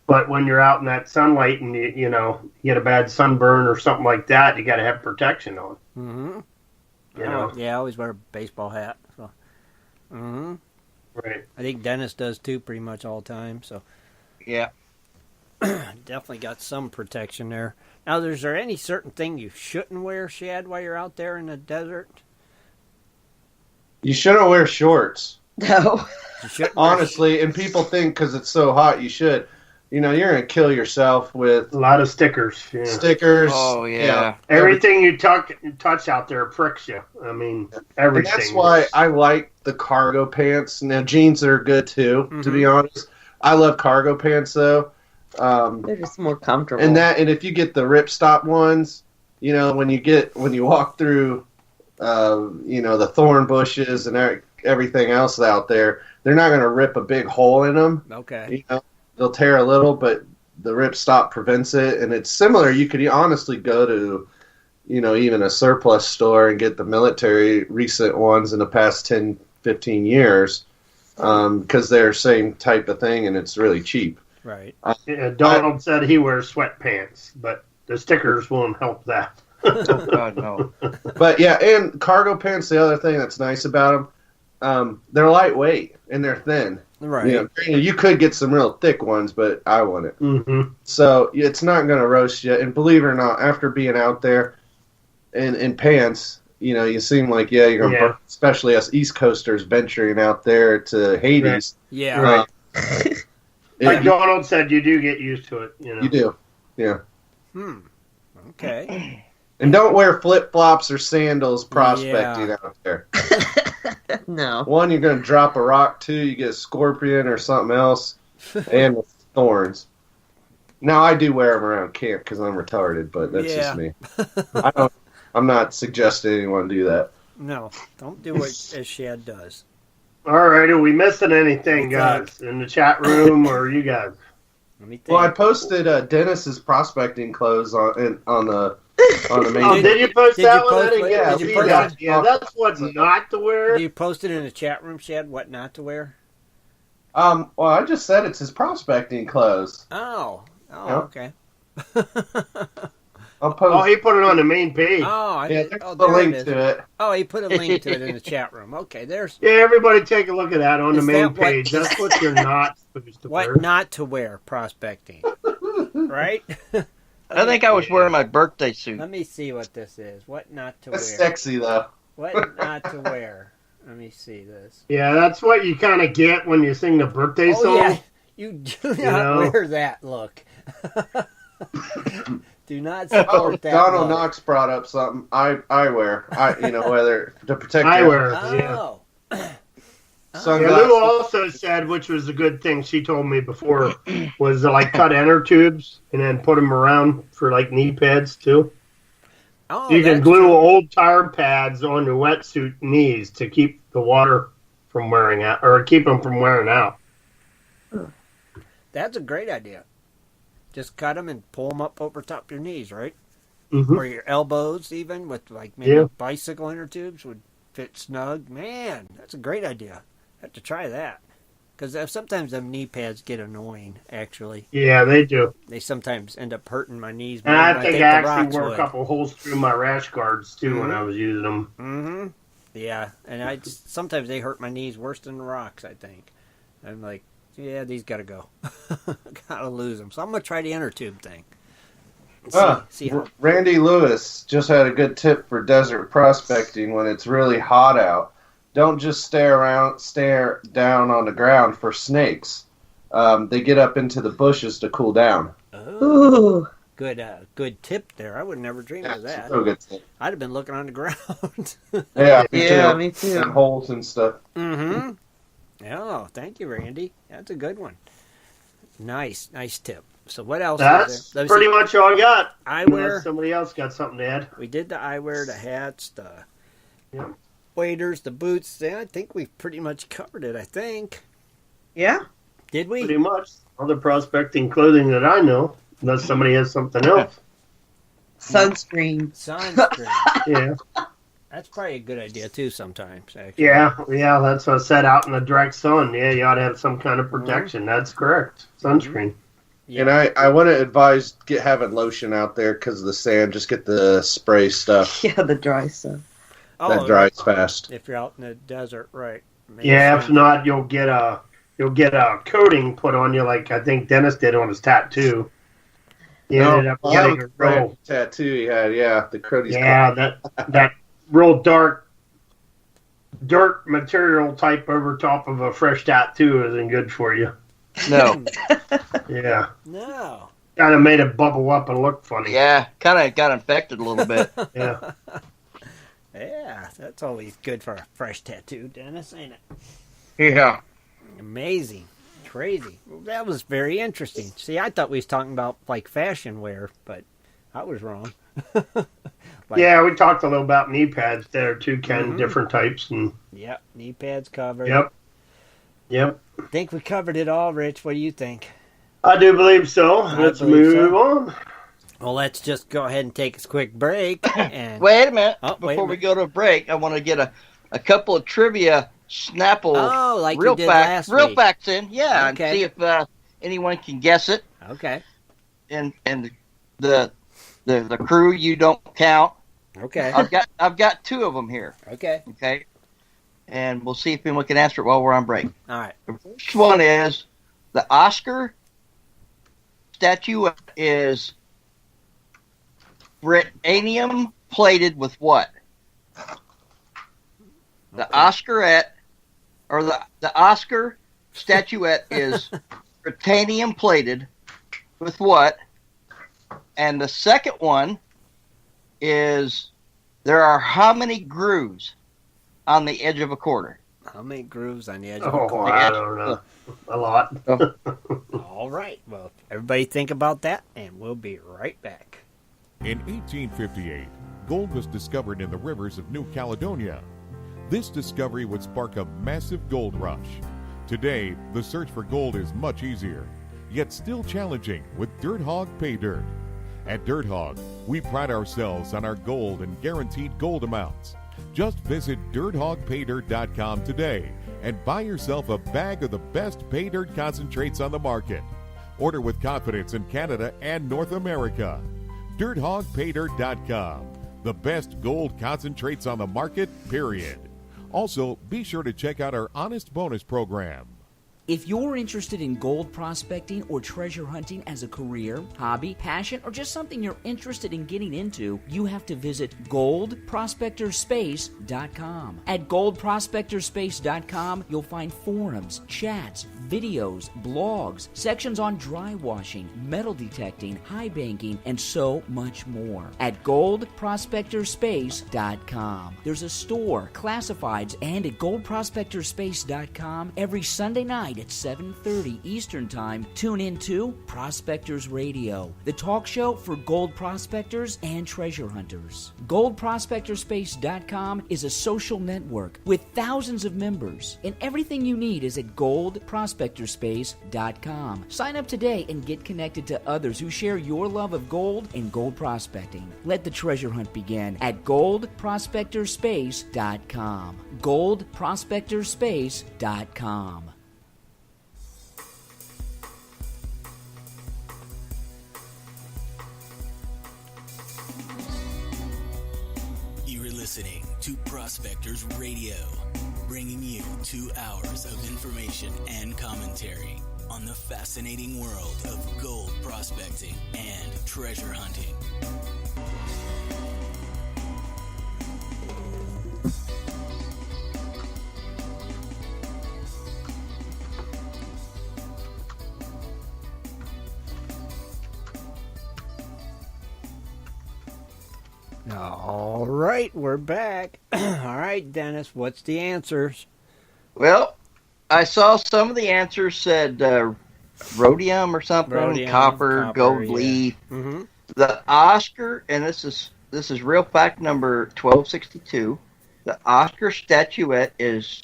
But when you're out in that sunlight and you get a bad sunburn or something like that, you got to have protection on. Yeah, I always wear a baseball hat. So. Right. I think Dennis does too, pretty much all the time. So. Yeah. Definitely got some protection there. Now, is there any certain thing you shouldn't wear, Shad, while you're out there in the desert? You shouldn't wear shorts. No. Honestly, and people think because it's so hot you should. You're going to kill yourself with a lot of stickers. Yeah. Stickers. Oh, yeah. Everything you touch out there pricks you. I mean, everything. And that's why I like the cargo pants. Now, jeans are good too, to be honest. I love cargo pants, though. They're just more comfortable. And if you get the ripstop ones, when you walk through, the thorn bushes and everything else out there, they're not going to rip a big hole in them. Okay. They'll tear a little, but the ripstop prevents it. And it's similar. You could honestly go to, even a surplus store and get the military recent ones in the past 10, 15 years because they're same type of thing and it's really cheap. Right. Donald said he wears sweatpants, but the stickers won't help that. Oh, God, no. But, yeah, and cargo pants, the other thing that's nice about them, they're lightweight and they're thin. Right. You could get some real thick ones, but I wouldn't. Mm-hmm. So it's not going to roast you. And believe it or not, after being out there in pants, you seem like, you're going to burn, especially us East Coasters venturing out there to Hades. Right. Yeah. Right. Like Donald said, you do get used to it. You do. Yeah. Okay. And don't wear flip-flops or sandals prospecting out there. No. One, you're going to drop a rock. Two, you get a scorpion or something else. And with thorns. Now, I do wear them around camp because I'm retarded, but that's just me. I'm not suggesting anyone do that. No, don't do what Shad does. All right, are we missing anything, guys, in the chat room or you guys? Let me think. Well, I posted Dennis's prospecting clothes on the main. Oh, did you post that one? Yeah, that's what not to wear. You posted in the chat room, Shad, what not to wear? Well, I just said it's his prospecting clothes. Oh, okay. I'll post. Oh, he put it on the main page. Oh, there's the link to it. Oh, he put a link to it in the chat room. Okay, there's. Yeah, everybody take a look at that on the main page. That's what you're not supposed to wear. What not to wear prospecting, right? I think I was wearing my birthday suit. Let me see what this is. What not to wear. That's sexy, though. What not to wear. Let me see this. Yeah, that's what you kind of get when you sing the birthday song. Yeah. You do not wear that look. Do not support that. Donald look. Knox brought up something. Eyewear. Whether to protect Eyewear. Yeah. Oh. Yeah, Lou also said, which was a good thing she told me before, was to like cut inner tubes and then put them around for like knee pads too. Oh, You can that's glue true. old tire pads on your wetsuit knees to keep the water from wearing out, or keep them from wearing out. That's a great idea. Just cut them and pull them up over top your knees, right? Mm-hmm. Or your elbows, even with like maybe bicycle inner tubes would fit snug. Man, that's a great idea. I have to try that because sometimes them knee pads get annoying. Actually, Yeah, they do. they sometimes end up hurting my knees. And more I than think I the actually rocks wore a would. couple holes through my rash guards too when I was using them. Mm-hmm. Yeah, and sometimes they hurt my knees worse than the rocks. I think. I'm like, yeah, these gotta go. Gotta lose them. So I'm gonna try the inner tube thing. See how. Randy Lewis just had a good tip for desert prospecting when it's really hot out. Don't just stare down on the ground for snakes. They get up into the bushes to cool down. Ooh. Good tip there. I would never dream of that. So good tip. I'd have been looking on the ground. Yeah, Me too. And holes and stuff. Mm-hmm. Oh, thank you, Randy. That's a good one. Nice tip. So what else? That's is there? pretty much all I got. Eyewear. Unless somebody else got something to add. We did the eyewear, the hats, the waders, the boots. Yeah, I think we pretty much covered it. I think. Yeah. Did we? Pretty much. All the prospecting clothing that I know, unless somebody has something else. Sunscreen. Sunscreen. Yeah. That's probably a good idea too. Sometimes, actually. Yeah, that's what I said. Out in the direct sun, yeah, you ought to have some kind of protection. That's correct. Sunscreen. And I wouldn't advise having lotion out there because of the sand. Just get the spray stuff. Yeah, the dry stuff. That dries fast. If you're out in the desert, right? Yeah, if not, you'll get a coating put on you, like I think Dennis did on his tattoo. He ended up getting a real tattoo he had. Yeah, the Crody's. Yeah, that real dark dirt material type over top of a fresh tattoo isn't good for you. No. Yeah. No. Kind of made it bubble up and look funny. Yeah, kind of got infected a little bit. Yeah. Yeah, that's always good for a fresh tattoo, Dennis, ain't it? Yeah. Amazing. Crazy. Well, that was very interesting. See, I thought we was talking about, like, fashion wear, but I was wrong. Yeah, we talked a little about knee pads there, too, Ken, different types. And Yep, knee pads covered. Yep. I think we covered it all, Rich. What do you think? I do believe so. Let's move on. Well, let's just go ahead and take a quick break. And Wait a minute. Oh, Before we go to a break, I want to get a couple of trivia Snapple like real you did last real week. facts in. Yeah, Okay. and see if anyone can guess it. Okay. And the crew you don't count. Okay. I've got two of them here. Okay. Okay. And we'll see if anyone can answer it while we're on break. All right. The first one is the Oscar statuette is Britannium plated with what? The Oscarette or the Oscar statuette is Britannium plated with what? And the second one is there are how many grooves on the edge of a quarter? How many grooves on the edge of a Oh, quarter? I don't know. A lot. All right. Well, everybody think about that, and we'll be right back. In 1858, gold was discovered in the rivers of New Caledonia. This discovery would spark a massive gold rush. Today, the search for gold is much easier, yet still challenging with Dirt Hog Pay Dirt. At Dirt Hog, we pride ourselves on our gold and guaranteed gold amounts. Just visit DirtHogPayDirt.com today and buy yourself a bag of the best pay dirt concentrates on the market. Order with confidence in Canada and North America. DirtHogPayDirt.com, the best gold concentrates on the market, period. Also, be sure to check out our Honest Bonus program. If you're interested in gold prospecting or treasure hunting as a career, hobby, passion, or just something you're interested in getting into, you have to visit goldprospectorspace.com. At goldprospectorspace.com, you'll find forums, chats, videos, blogs, sections on dry washing, metal detecting, high banking, and so much more. At goldprospectorspace.com. There's a store, classifieds, and at goldprospectorspace.com every Sunday night at 7:30 Eastern Time. Tune in to Prospectors Radio, the talk show for gold prospectors and treasure hunters. GoldProspectorspace.com is a social network with thousands of members, and everything you need is at GoldProspectorspace.com. Sign up today and get connected to others who share your love of gold and gold prospecting. Let the treasure hunt begin at GoldProspectorspace.com. GoldProspectorspace.com. Listening to Prospectors Radio, bringing you 2 hours of information and commentary on the fascinating world of gold prospecting and treasure hunting. All right, we're back. All right, Dennis, what's the answers? Well, I saw some of the answers said rhodium or something, Rhodium, copper, gold yeah. leaf. Mm-hmm. The Oscar, and this is real fact number 1262. The Oscar statuette is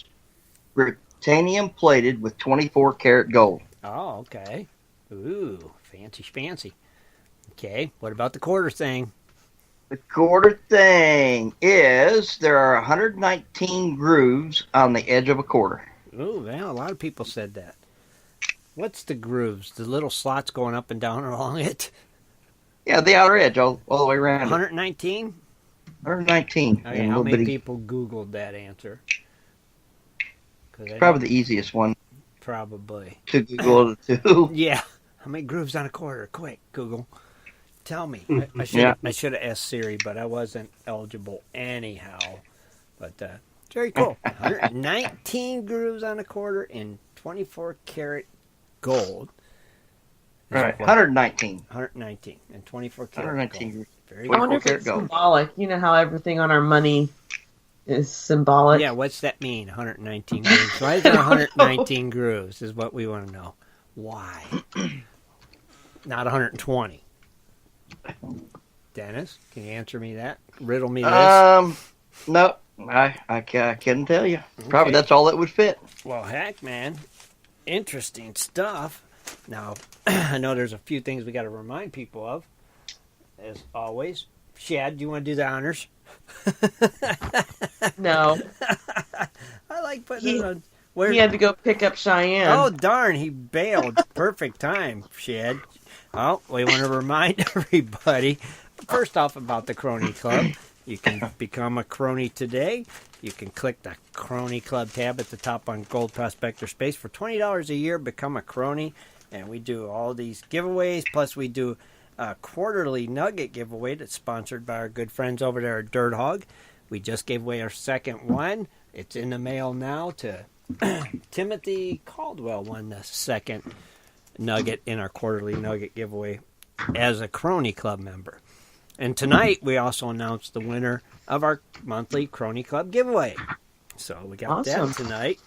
titanium plated with 24 karat gold. Oh, okay. Ooh, fancy. Okay, what about the quarter thing? The quarter thing is there are 119 grooves on the edge of a quarter. Ooh, well, a lot of people said that. What's the grooves? The little slots going up and down along it? Yeah, the outer edge all the way around. 119? 119. Okay, how many people Googled that answer? Probably the easiest one. Probably. To Google too. Yeah. How many grooves on a quarter? Quick, Google. Tell me. I should have asked Siri, but I wasn't eligible anyhow. But very cool. 119 grooves on a quarter in 24 karat gold. Right, 119. 119 and 24 karat 119 gold. Very I wonder if it's symbolic. You know how everything on our money is symbolic? Yeah, what's that mean, 119 grooves? Why is there 119 grooves is what we want to know. Why? Not 120. Dennis, can you answer me that? Riddle me this? No, I couldn't tell you. Probably that's all that would fit. Well, heck, man. Interesting stuff. Now, I know there's a few things we got to remind people of, as always. Shad, do you want to do the honors? No. I like putting it on. Where... He had to go pick up Cheyenne. Oh, darn, he bailed. Perfect time, Shad. Well, we want to remind everybody, first off, about the Crony Club. You can become a crony today. You can click the Crony Club tab at the top on Gold Prospector Space. For $20 a year, become a crony. And we do all these giveaways. Plus, we do a quarterly nugget giveaway that's sponsored by our good friends over there at Dirt Hog. We just gave away our second one. It's in the mail now to Timothy Caldwell won the second nugget in our quarterly nugget giveaway as a Crony Club member. And tonight we also announced the winner of our monthly Crony Club giveaway. So we got that tonight.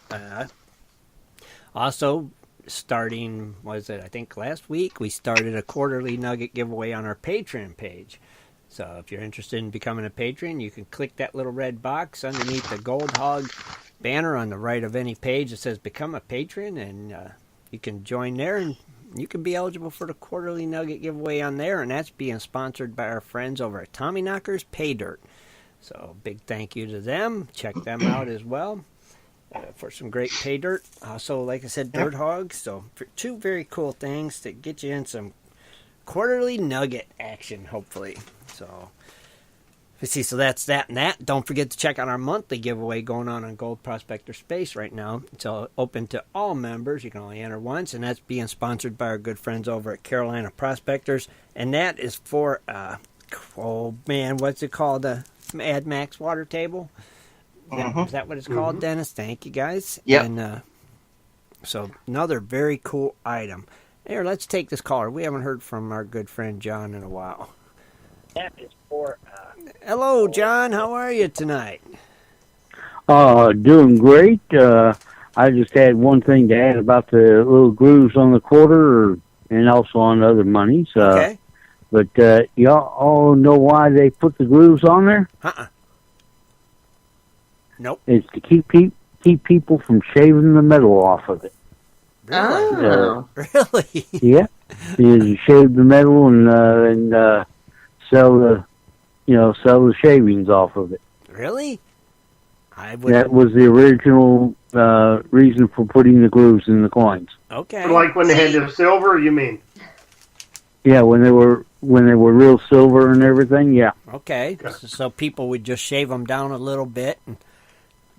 Also, starting, I think last week, we started a quarterly nugget giveaway on our Patreon page. So if you're interested in becoming a patron, you can click that little red box underneath the Gold Hog banner on the right of any page that says Become a Patron, and you can join there, and you can be eligible for the quarterly nugget giveaway on there, and that's being sponsored by our friends over at Tommy Knocker's Pay Dirt. So big thank you to them. Check them out as well for some great pay dirt. Also, like I said, Dirt Hogs. So for two very cool things to get you in some quarterly nugget action, hopefully. So See, so that's that and that. Don't forget to check out our monthly giveaway going on Gold Prospector Space right now. It's open to all members. You can only enter once, and that's being sponsored by our good friends over at Carolina Prospectors. And that is for, what's it called? The Mad Max water table? Is that what it's called, Dennis? Thank you, guys. Yep. And so another very cool item. Here, let's take this caller. We haven't heard from our good friend John in a while. That is for... Hello, John. How are you tonight? Doing great. I just had one thing to add about the little grooves on the quarter and also on other monies. Okay. But y'all all know why they put the grooves on there? Nope. It's to keep people from shaving the metal off of it. Oh. Really? Yeah. You shave the metal and sell the shavings off of it. Really? That was the original reason for putting the grooves in the coins. Okay. Like when they had the silver, you mean? Yeah, when they were real silver and everything. Yeah. Okay. So people would just shave them down a little bit and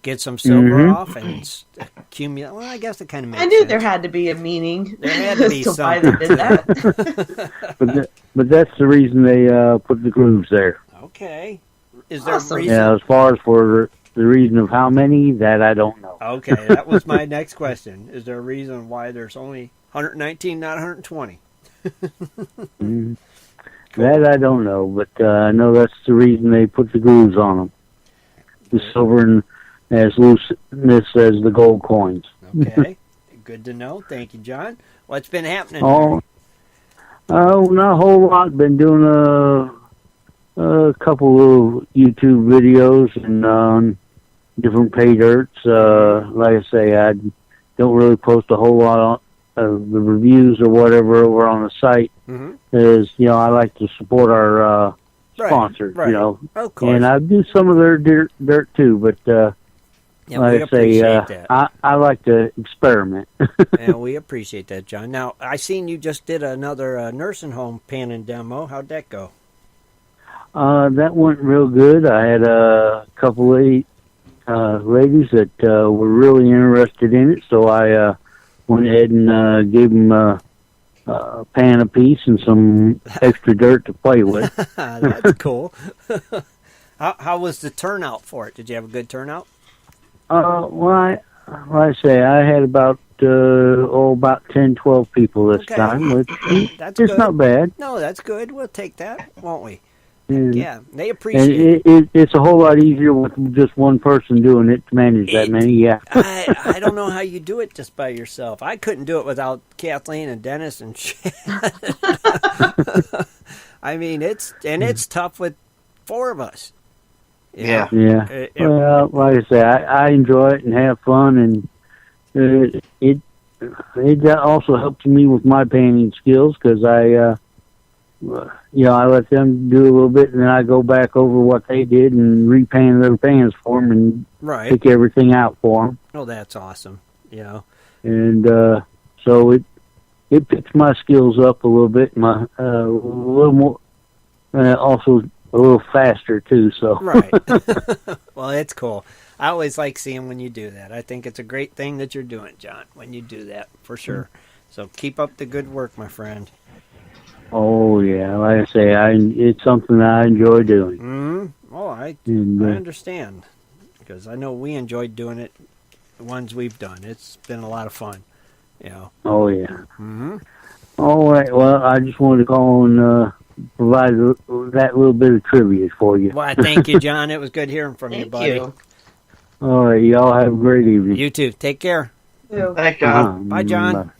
get some silver off and accumulate. Well, I guess it kind of makes sense. I knew there had to be a meaning. There had to be to why something. they did that. But that's the reason they put the grooves there. Okay. Is there a reason? Yeah, as far as for the reason of how many, that I don't know. Okay, that was my next question. Is there a reason why there's only 119, not 120? That I don't know, but I know that's the reason they put the grooves on them. The silver and as looseness as the gold coins. Okay, good to know. Thank you, John. What's been happening? Not a whole lot. Been doing a couple of YouTube videos and different pay dirts. Like I say, I don't really post a whole lot of the reviews or whatever over on the site. Is I like to support our sponsors, right. Of course. And I do some of their dirt too, but like I say, I like to experiment. And we appreciate that, John. Now, I seen you just did another nursing home panning demo. How'd that go? That went real good. I had a couple of ladies that were really interested in it, so I went ahead and gave them a pan apiece and some extra dirt to play with. That's cool. How was the turnout for it? Did you have a good turnout? Like I say, I had about 10, 12 people this time, which that's it's good. not bad. No, that's good. We'll take that, won't we? And, Yeah, they appreciate and it's a whole lot easier with just one person doing it to manage that many, yeah. I don't know how you do it just by yourself. I couldn't do it without Kathleen and Dennis and I mean, it's tough with four of us. Yeah. Yeah. Well, like I say, I enjoy it and have fun, and it also helps me with my painting skills because I let them do a little bit, and then I go back over what they did and repaint their pans for them and pick everything out for them. Oh, that's awesome. And so it picks my skills up a little bit, a little more, also a little faster too. So right. Well, it's cool. I always like seeing when you do that. I think it's a great thing that you're doing, John, when you do that, for sure. So keep up the good work, my friend. Oh yeah, like I say, it's something that I enjoy doing. Mm-hmm. Oh, I understand, because I know we enjoyed doing it. The ones we've done, it's been a lot of fun. Oh yeah. Mm-hmm. All right. Well, I just wanted to call and provide that little bit of trivia for you. Well, thank you, John. It was good hearing from you, buddy. You. All right, y'all have a great evening. You too. Take care. Thanks, John. Bye, John. Bye.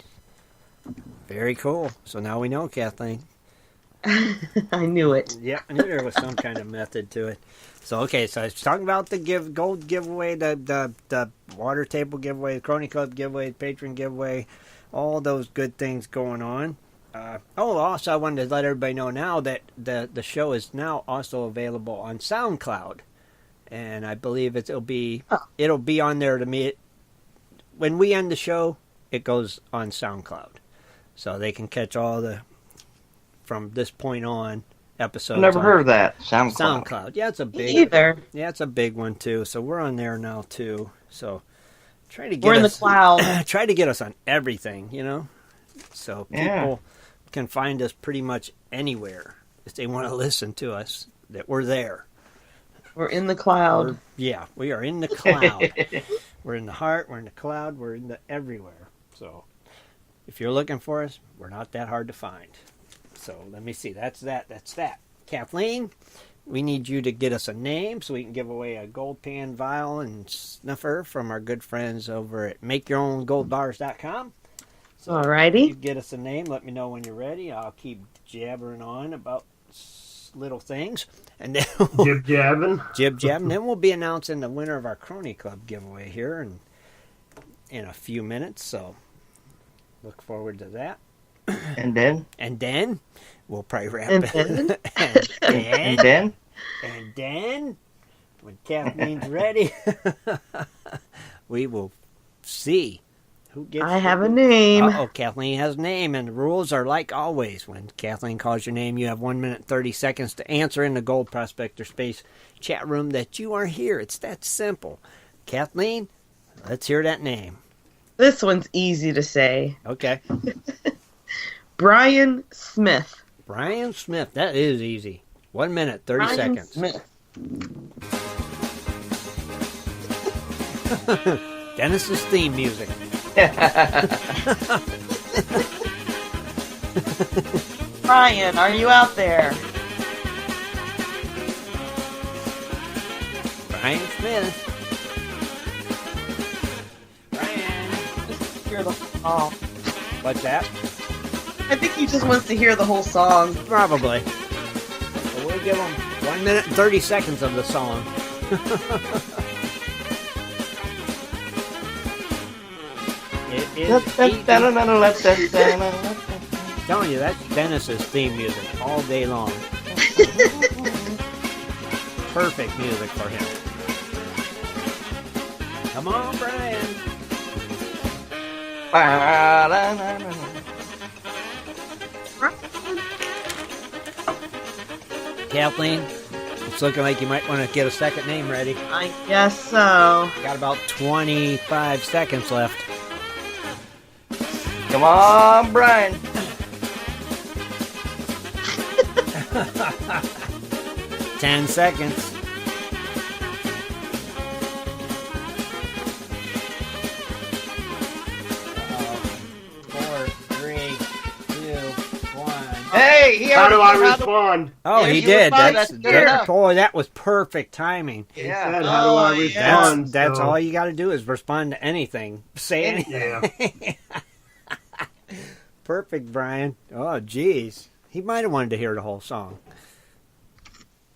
Very cool. So now we know, Kathleen. I knew it. Yeah, I knew there was some kind of method to it. So, okay, so I was talking about the gold giveaway, the water table giveaway, the Crony Club giveaway, the Patron giveaway, all those good things going on. Also, I wanted to let everybody know now that the show is now also available on SoundCloud. And I believe it'll be on there to me. When we end the show, it goes on SoundCloud. So they can catch all from this point on, episodes. I've never on heard of that. SoundCloud. SoundCloud. Yeah, it's a big. Either. Yeah, it's a big one too. So we're on there now too. So try to get We're in the us, cloud. try to get us on everything, so Yeah. people can find us pretty much anywhere if they want to listen to us. That we're there. We're in the cloud. We are in the cloud. We're in the heart. We're in the cloud. We're in the everywhere. So if you're looking for us, we're not that hard to find. So let me see. That's that. Kathleen, we need you to get us a name so we can give away a gold pan vial and snuffer from our good friends over at MakeYourOwnGoldBars.com. So Alrighty. you get us a name. Let me know when you're ready. I'll keep jabbering on about little things, and then Jib jabbing. And then we'll be announcing the winner of our Crony Club giveaway here in a few minutes. So look forward to that. And then we'll probably wrap And it. and then when Kathleen's ready, we will see who gets. I have a name. Kathleen has a name, and the rules are like always. When Kathleen calls your name, you have 1 minute 30 seconds to answer in the Gold Prospector Space chat room that you are here. It's that simple. Kathleen, let's hear that name. This one's easy to say. Okay. Brian Smith. Brian Smith. That is easy. 1 minute 30 Brian seconds. Smith. Dennis's theme music. Brian, are you out there? Brian Smith. Brian. Hear the song. What's that? I think he just wants to hear the whole song. Probably. So we'll give him 1 minute and 30 seconds of the song. It is telling you, that's Dennis's theme music all day long. Perfect music for him. Come on, Brian. Kathleen, it's looking like you might want to get a second name ready. I guess so. Got about 25 seconds left. Come on, Brian. 10 seconds. 4, 3, 2, 1. Hey, How do I respond? Oh, Yeah, he you did. responded. That's good enough. Boy, that was perfect timing. He Yeah. said, how do I respond? That's So- all you got to do is respond to anything. Say anything. Yeah. Perfect, Brian. Oh, geez. He might have wanted to hear the whole song.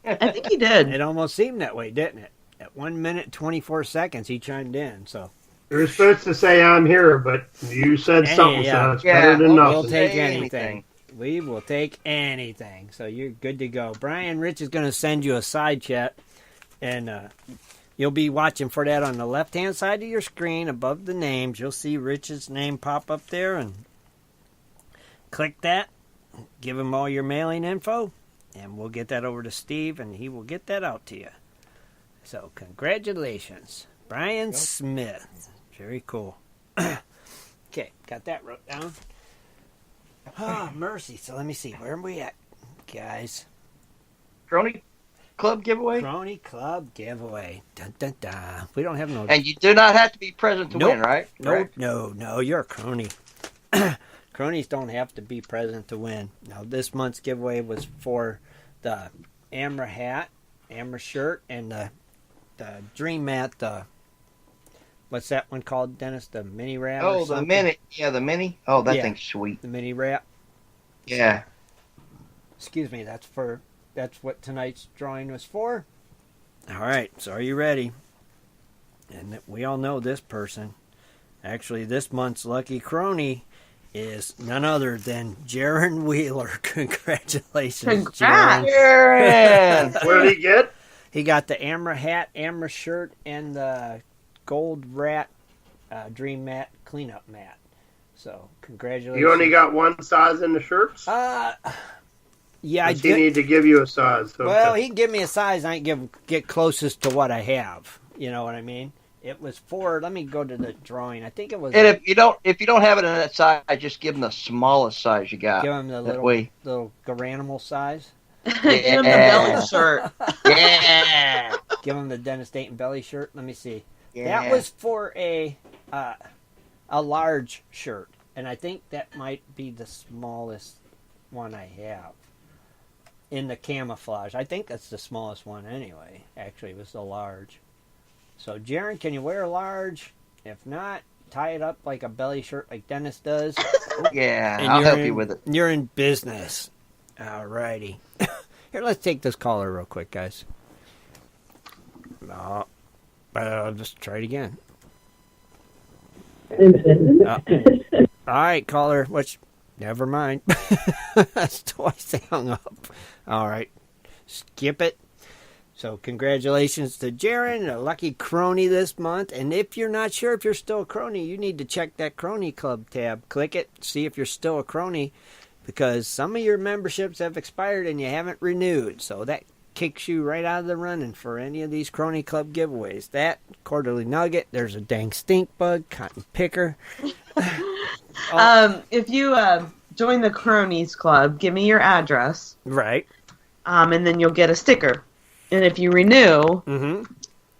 I think he did. It almost seemed that way, didn't it? At 1 minute, 24 seconds, he chimed in. So You're supposed to say I'm here, but you said something, so it's Yeah, better than well, we'll nothing. take Say anything. We will take anything. So you're good to go. Brian, Rich is going to send you a side chat, and you'll be watching for that on the left-hand side of your screen above the names. You'll see Rich's name pop up there, and click that. Give him all your mailing info, and we'll get that over to Steve, and he will get that out to you. So congratulations, Brian Smith. Very cool. Okay, got that wrote down. Oh, mercy. So let me see. Where are we at, guys? Crony Club giveaway? Crony Club giveaway. Dun, dun, dun. We don't have no... And you do not have to be present to win, right? Nope. No. You're a crony. Cronies don't have to be present to win. Now, this month's giveaway was for the Amra hat, Amra shirt, and the Dream mat, what's that one called, Dennis? The mini wrap? Oh, the mini. Yeah, the mini. Oh, that thing's sweet. The mini wrap. Yeah. Excuse me, that's what tonight's drawing was for. All right, so are you ready? And we all know this person. Actually, this month's lucky crony is none other than Jaron Wheeler. Congratulations, Jaron. What did he get? He got the Amra hat, Amra shirt, and the Gold Rat Dream Mat cleanup mat. So, congratulations. You only got one size in the shirts? Yeah, I Does he did. need to give you a size? Okay. Well, he can give me a size. I can get closest to what I have. You know what I mean? It was for. Let me go to the drawing. I think it was. And if you don't have it in that size, just give him the smallest size you got. Give him the that way. little Garanimal size. Give him the belly shirt. Yeah. Give him the Dennis Dayton belly shirt. Let me see. Yeah. That was for a large shirt, and I think that might be the smallest one I have in the camouflage. I think that's the smallest one anyway. Actually, it was the large. So, Jaron, can you wear a large? If not, tie it up like a belly shirt like Dennis does. Yeah, and I'll help you with it. You're in business. All righty. Here, let's take this caller real quick, guys. No, I'll just try it again. All right, caller. Never mind. That's twice they hung up. All right. Skip it. So congratulations to Jaron, a lucky crony this month. And if you're not sure if you're still a crony, you need to check that Crony Club tab. Click it, see if you're still a crony, because some of your memberships have expired and you haven't renewed. So that kicks you right out of the running for any of these Crony Club giveaways. That, Quarterly Nugget, there's a dang stink bug, cotton picker. If you join the Cronies Club, give me your address. Right. And then you'll get a sticker. And if you renew,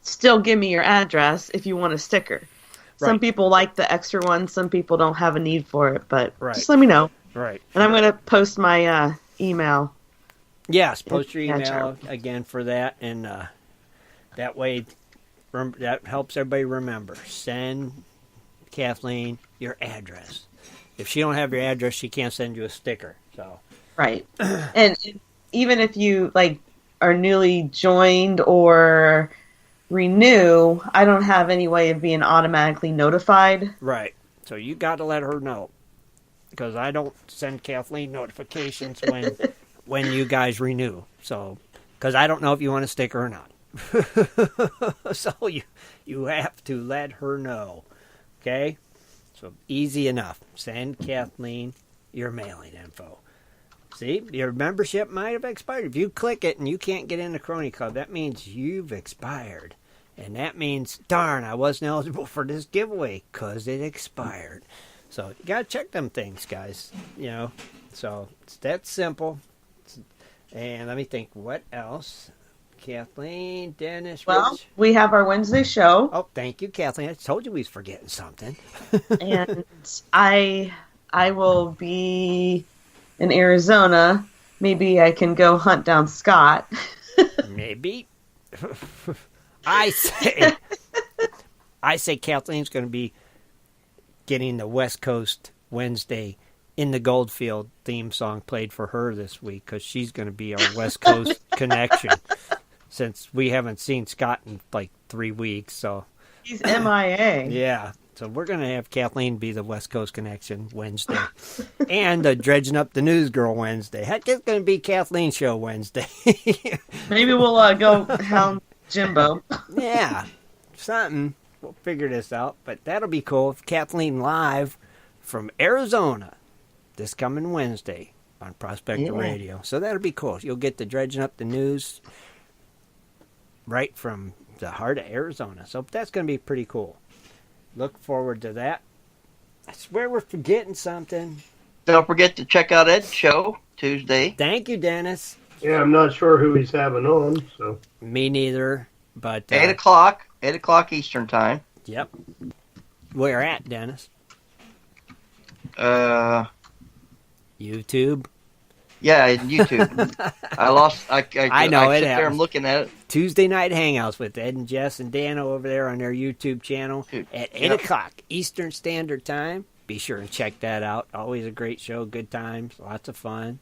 still give me your address if you want a sticker. Right. Some people like the extra one. Some people don't have a need for it. But just let me know. Right. And I'm going to post my email. Yes, post your email again for that. And that way, that helps everybody remember. Send Kathleen your address. If she don't have your address, she can't send you a sticker. So right. And even if you are newly joined or renew, I don't have any way of being automatically notified. Right. So you got to let her know, because I don't send Kathleen notifications when you guys renew. So, because I don't know if you want a sticker or not. So you have to let her know. Okay? So easy enough. Send Kathleen your mailing info. See, your membership might have expired. If you click it and you can't get in the Crony Club, that means you've expired. And that means, darn, I wasn't eligible for this giveaway because it expired. So you got to check them things, guys. So it's that simple. And let me think, what else? Kathleen, Dennis, Well, Rich. we have our Wednesday show. Oh, thank you, Kathleen. I told you we was forgetting something. And I will be in Arizona. Maybe I can go hunt down Scott. Maybe. I say Kathleen's going to be getting the West Coast Wednesday in the Goldfield theme song played for her this week, because she's going to be our West Coast connection, since we haven't seen Scott in 3 weeks. So he's MIA. Yeah. So we're going to have Kathleen be the West Coast Connection Wednesday. And the Dredging Up the News Girl Wednesday. Heck, it's going to be Kathleen's show Wednesday. Maybe we'll go hound Jimbo. Yeah. Something. We'll figure this out. But that'll be cool. Kathleen live from Arizona this coming Wednesday on Prospector Radio. So that'll be cool. You'll get the Dredging Up the News right from the heart of Arizona. So that's going to be pretty cool. Look forward to that. I swear we're forgetting something. Don't forget to check out Ed's show Tuesday. Thank you, Dennis. Yeah, I'm not sure who he's having on. So me neither. But 8 o'clock. 8 o'clock Eastern time. Yep. Where at, Dennis? YouTube. Yeah, YouTube. I know I it sit there happens. and looking at it. Tuesday night hangouts with Ed and Jess and Dano over there on their YouTube channel at 8 o'clock Eastern Standard Time. Be sure and check that out. Always a great show, good times, lots of fun.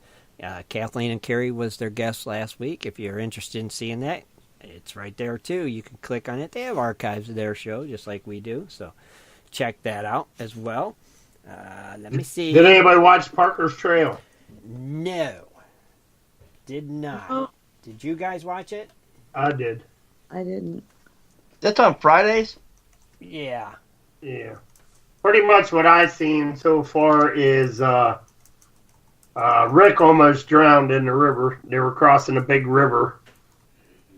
Kathleen and Carrie was their guest last week. If you're interested in seeing that, it's right there too. You can click on it. They have archives of their show just like we do, so check that out as well. Let me see. Did anybody watch Parker's Trail? No. Did not. Oh. Did you guys watch it? I did. I didn't. That's on Fridays? Yeah. Yeah. Pretty much what I've seen so far is Rick almost drowned in the river. They were crossing a big river,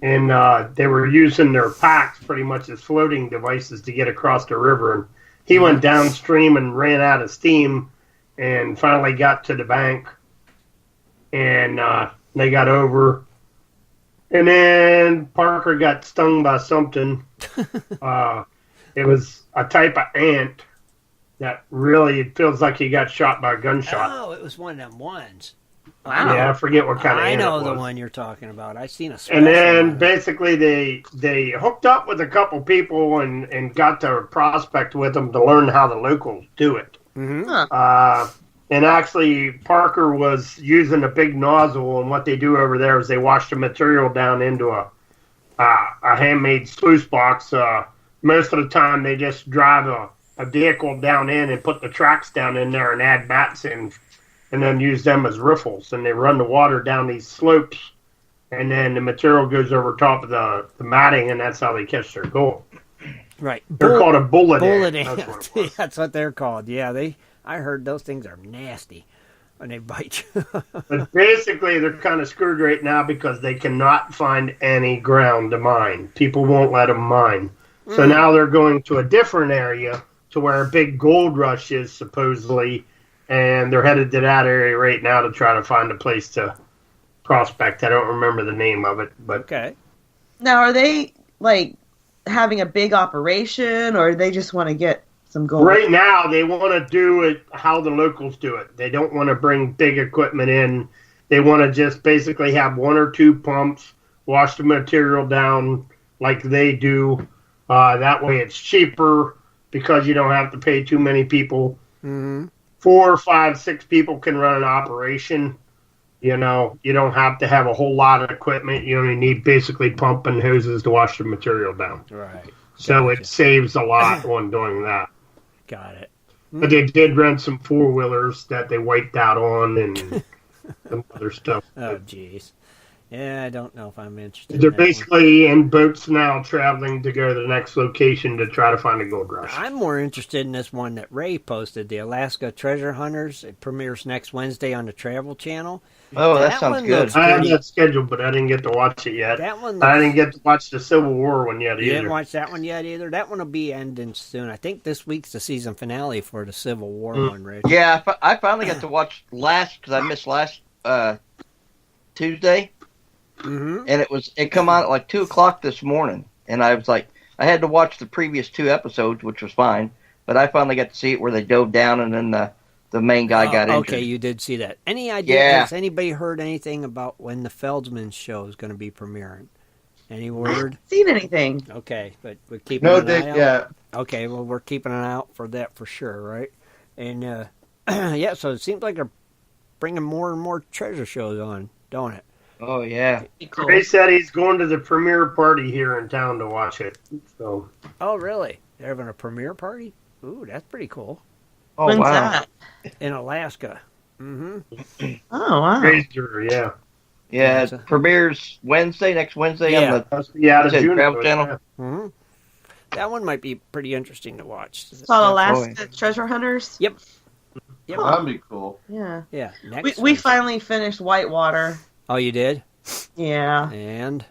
and they were using their packs pretty much as floating devices to get across the river. And he went downstream and ran out of steam, and finally got to the bank, and they got over. And then Parker got stung by something. It was a type of ant that really, it feels like he got shot by a gunshot. Oh, it was one of them ones. Yeah, I forget what kind of ant I know it the was. one you're talking about. I seen a special And then on it. basically they hooked up with a couple people and got to prospect with them to learn how the locals do it. Mm-hmm. And actually, Parker was using a big nozzle, and what they do over there is they wash the material down into a handmade sluice box. Most of the time, they just drive a vehicle down in and put the tracks down in there and add mats in, and then use them as riffles. And they run the water down these slopes, and then the material goes over top of the matting, and that's how they catch their gold. Right. They're called a bullet ant. ant. That's what it was. That's what they're called. Yeah, I heard those things are nasty when they bite you. But basically, they're kind of screwed right now because they cannot find any ground to mine. People won't let them mine. So now they're going to a different area to where a big gold rush is, supposedly, and they're headed to that area right now to try to find a place to prospect. I don't remember the name of it, but okay. Now, are they, like, having a big operation, or they just want to get some gold? Right now, they want to do it how the locals do it. They don't want to bring big equipment in. They want to just basically have one or two pumps, wash the material down like they do. That way it's cheaper because you don't have to pay too many people. Mm-hmm. 4, 5, 6 people can run an operation. You know, you don't have to have a whole lot of equipment. You only need basically pump and hoses to wash the material down. Right. So it saves a lot on doing that. Got it. But they did rent some 4-wheelers that they wiped out on and some other stuff. Oh, jeez. Yeah, I don't know if I'm interested. They're in that one. basically in boats now traveling to go to the next location to try to find a gold rush. I'm more interested in this one that Ray posted, the Alaska Treasure Hunters. It premieres next Wednesday on the Travel Channel. Oh, that sounds good. I have that scheduled, but I didn't get to watch it yet. That one I didn't get to watch the Civil War one yet You either. didn't watch that one yet either? That one will be ending soon. I think this week's the season finale for the Civil War one, Rich. Yeah, I finally got to watch because I missed last Tuesday. Mm-hmm. And it come out at like 2:00 this morning, and I was like, I had to watch the previous 2 episodes, which was fine, but I finally got to see it where they dove down and then the main guy got injured. Okay, you did see that. Any idea? Yeah. Has anybody heard anything about when the Feldman show is going to be premiering? Any word? Seen anything? Okay, but we're keeping No an date eye out. yet. Okay, well we're keeping an eye out for that for sure, right? And yeah, so it seems like they're bringing more and more treasure shows on, don't it? Oh yeah. Ray said he's going to the premiere party here in town to watch it. So. Oh, really? They're having a premiere party? Ooh, that's pretty cool. Oh When's wow. that? In Alaska. Mm-hmm. Oh, wow. Fraser, yeah. Yeah, it premieres next Wednesday Yeah. on the Yeah, the June Travel Channel. Mm-hmm. That one might be pretty interesting to watch. It's called Alaska Treasure Hunters? Yep. Yep. That'd be cool. Yeah. Yeah. We Wednesday. finally finished Whitewater. Oh, you did? Yeah. And?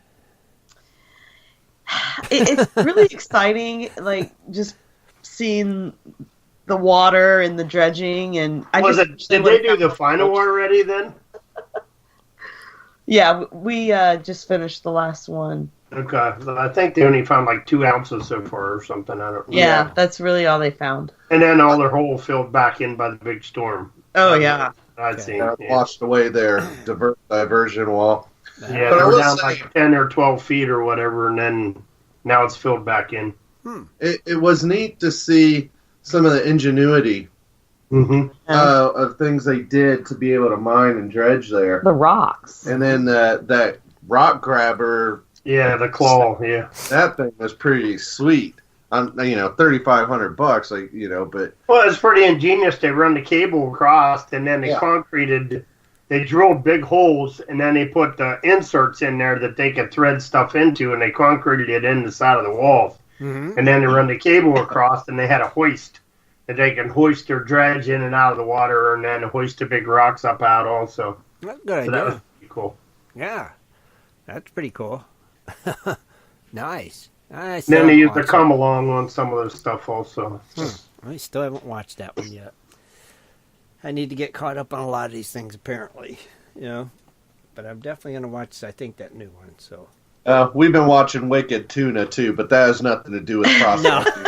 It's really exciting, like, just seeing the water and the dredging. And Did they do the final already then? Yeah, we just finished the last one. Okay. So I think they only found like 2 ounces so far or something. I don't know. Yeah, that's really all they found. And then all their hole filled back in by the big storm. Oh, yeah. I'd seen. I Yeah. washed away their diversion wall. Yeah, But I they were will down say- like 10 or 12 feet or whatever, and then now it's filled back in. It was neat to see some of the ingenuity of things they did to be able to mine and dredge there. The rocks. And then that rock grabber. Yeah, the claw. Yeah, that thing was pretty sweet. $3,500, like but well, it's pretty ingenious. They run the cable across, and then they concreted. They drilled big holes, and then they put the inserts in there that they could thread stuff into, and they concreted it in the side of the walls. Mm-hmm. And then they run the cable across, and they had a hoist And they can hoist their dredge in and out of the water, and then hoist the big rocks up out also. That's a good idea. That was pretty cool. Yeah, that's pretty cool. Nice. Then they use the come along on some of this stuff also. I still haven't watched that one yet. I need to get caught up on a lot of these things, apparently. But I'm definitely going to watch, I think, that new one. So we've been watching Wicked Tuna too, but that has nothing to do with prospecting.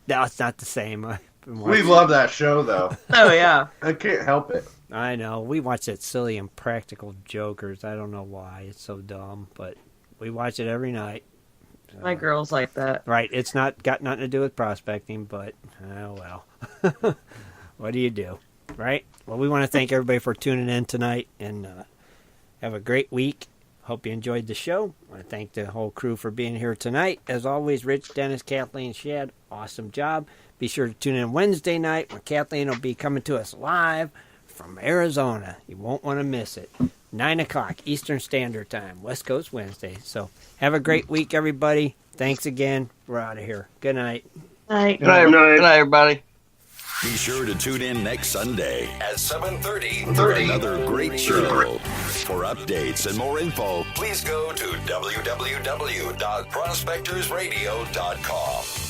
No, it's not the same. We love that show, though. Oh, yeah. I can't help it. I know. We watch that silly Impractical Jokers. I don't know why. It's so dumb, but we watch it every night. My girl's like that. Right. It's not got nothing to do with prospecting, but, oh, well. What do you do? Right? Well, we want to thank everybody for tuning in tonight, and have a great week. Hope you enjoyed the show. I want to thank the whole crew for being here tonight. As always, Rich, Dennis, Kathleen, Shad, awesome job. Be sure to tune in Wednesday night when Kathleen will be coming to us live from Arizona. You won't want to miss it. 9 o'clock Eastern Standard Time, West Coast Wednesday. So have a great week, everybody. Thanks again. We're out of here. Good night. Night. Good night, everybody. Be sure to tune in next Sunday at 7:30 for another great show. For updates and more info, please go to www.prospectorsradio.com.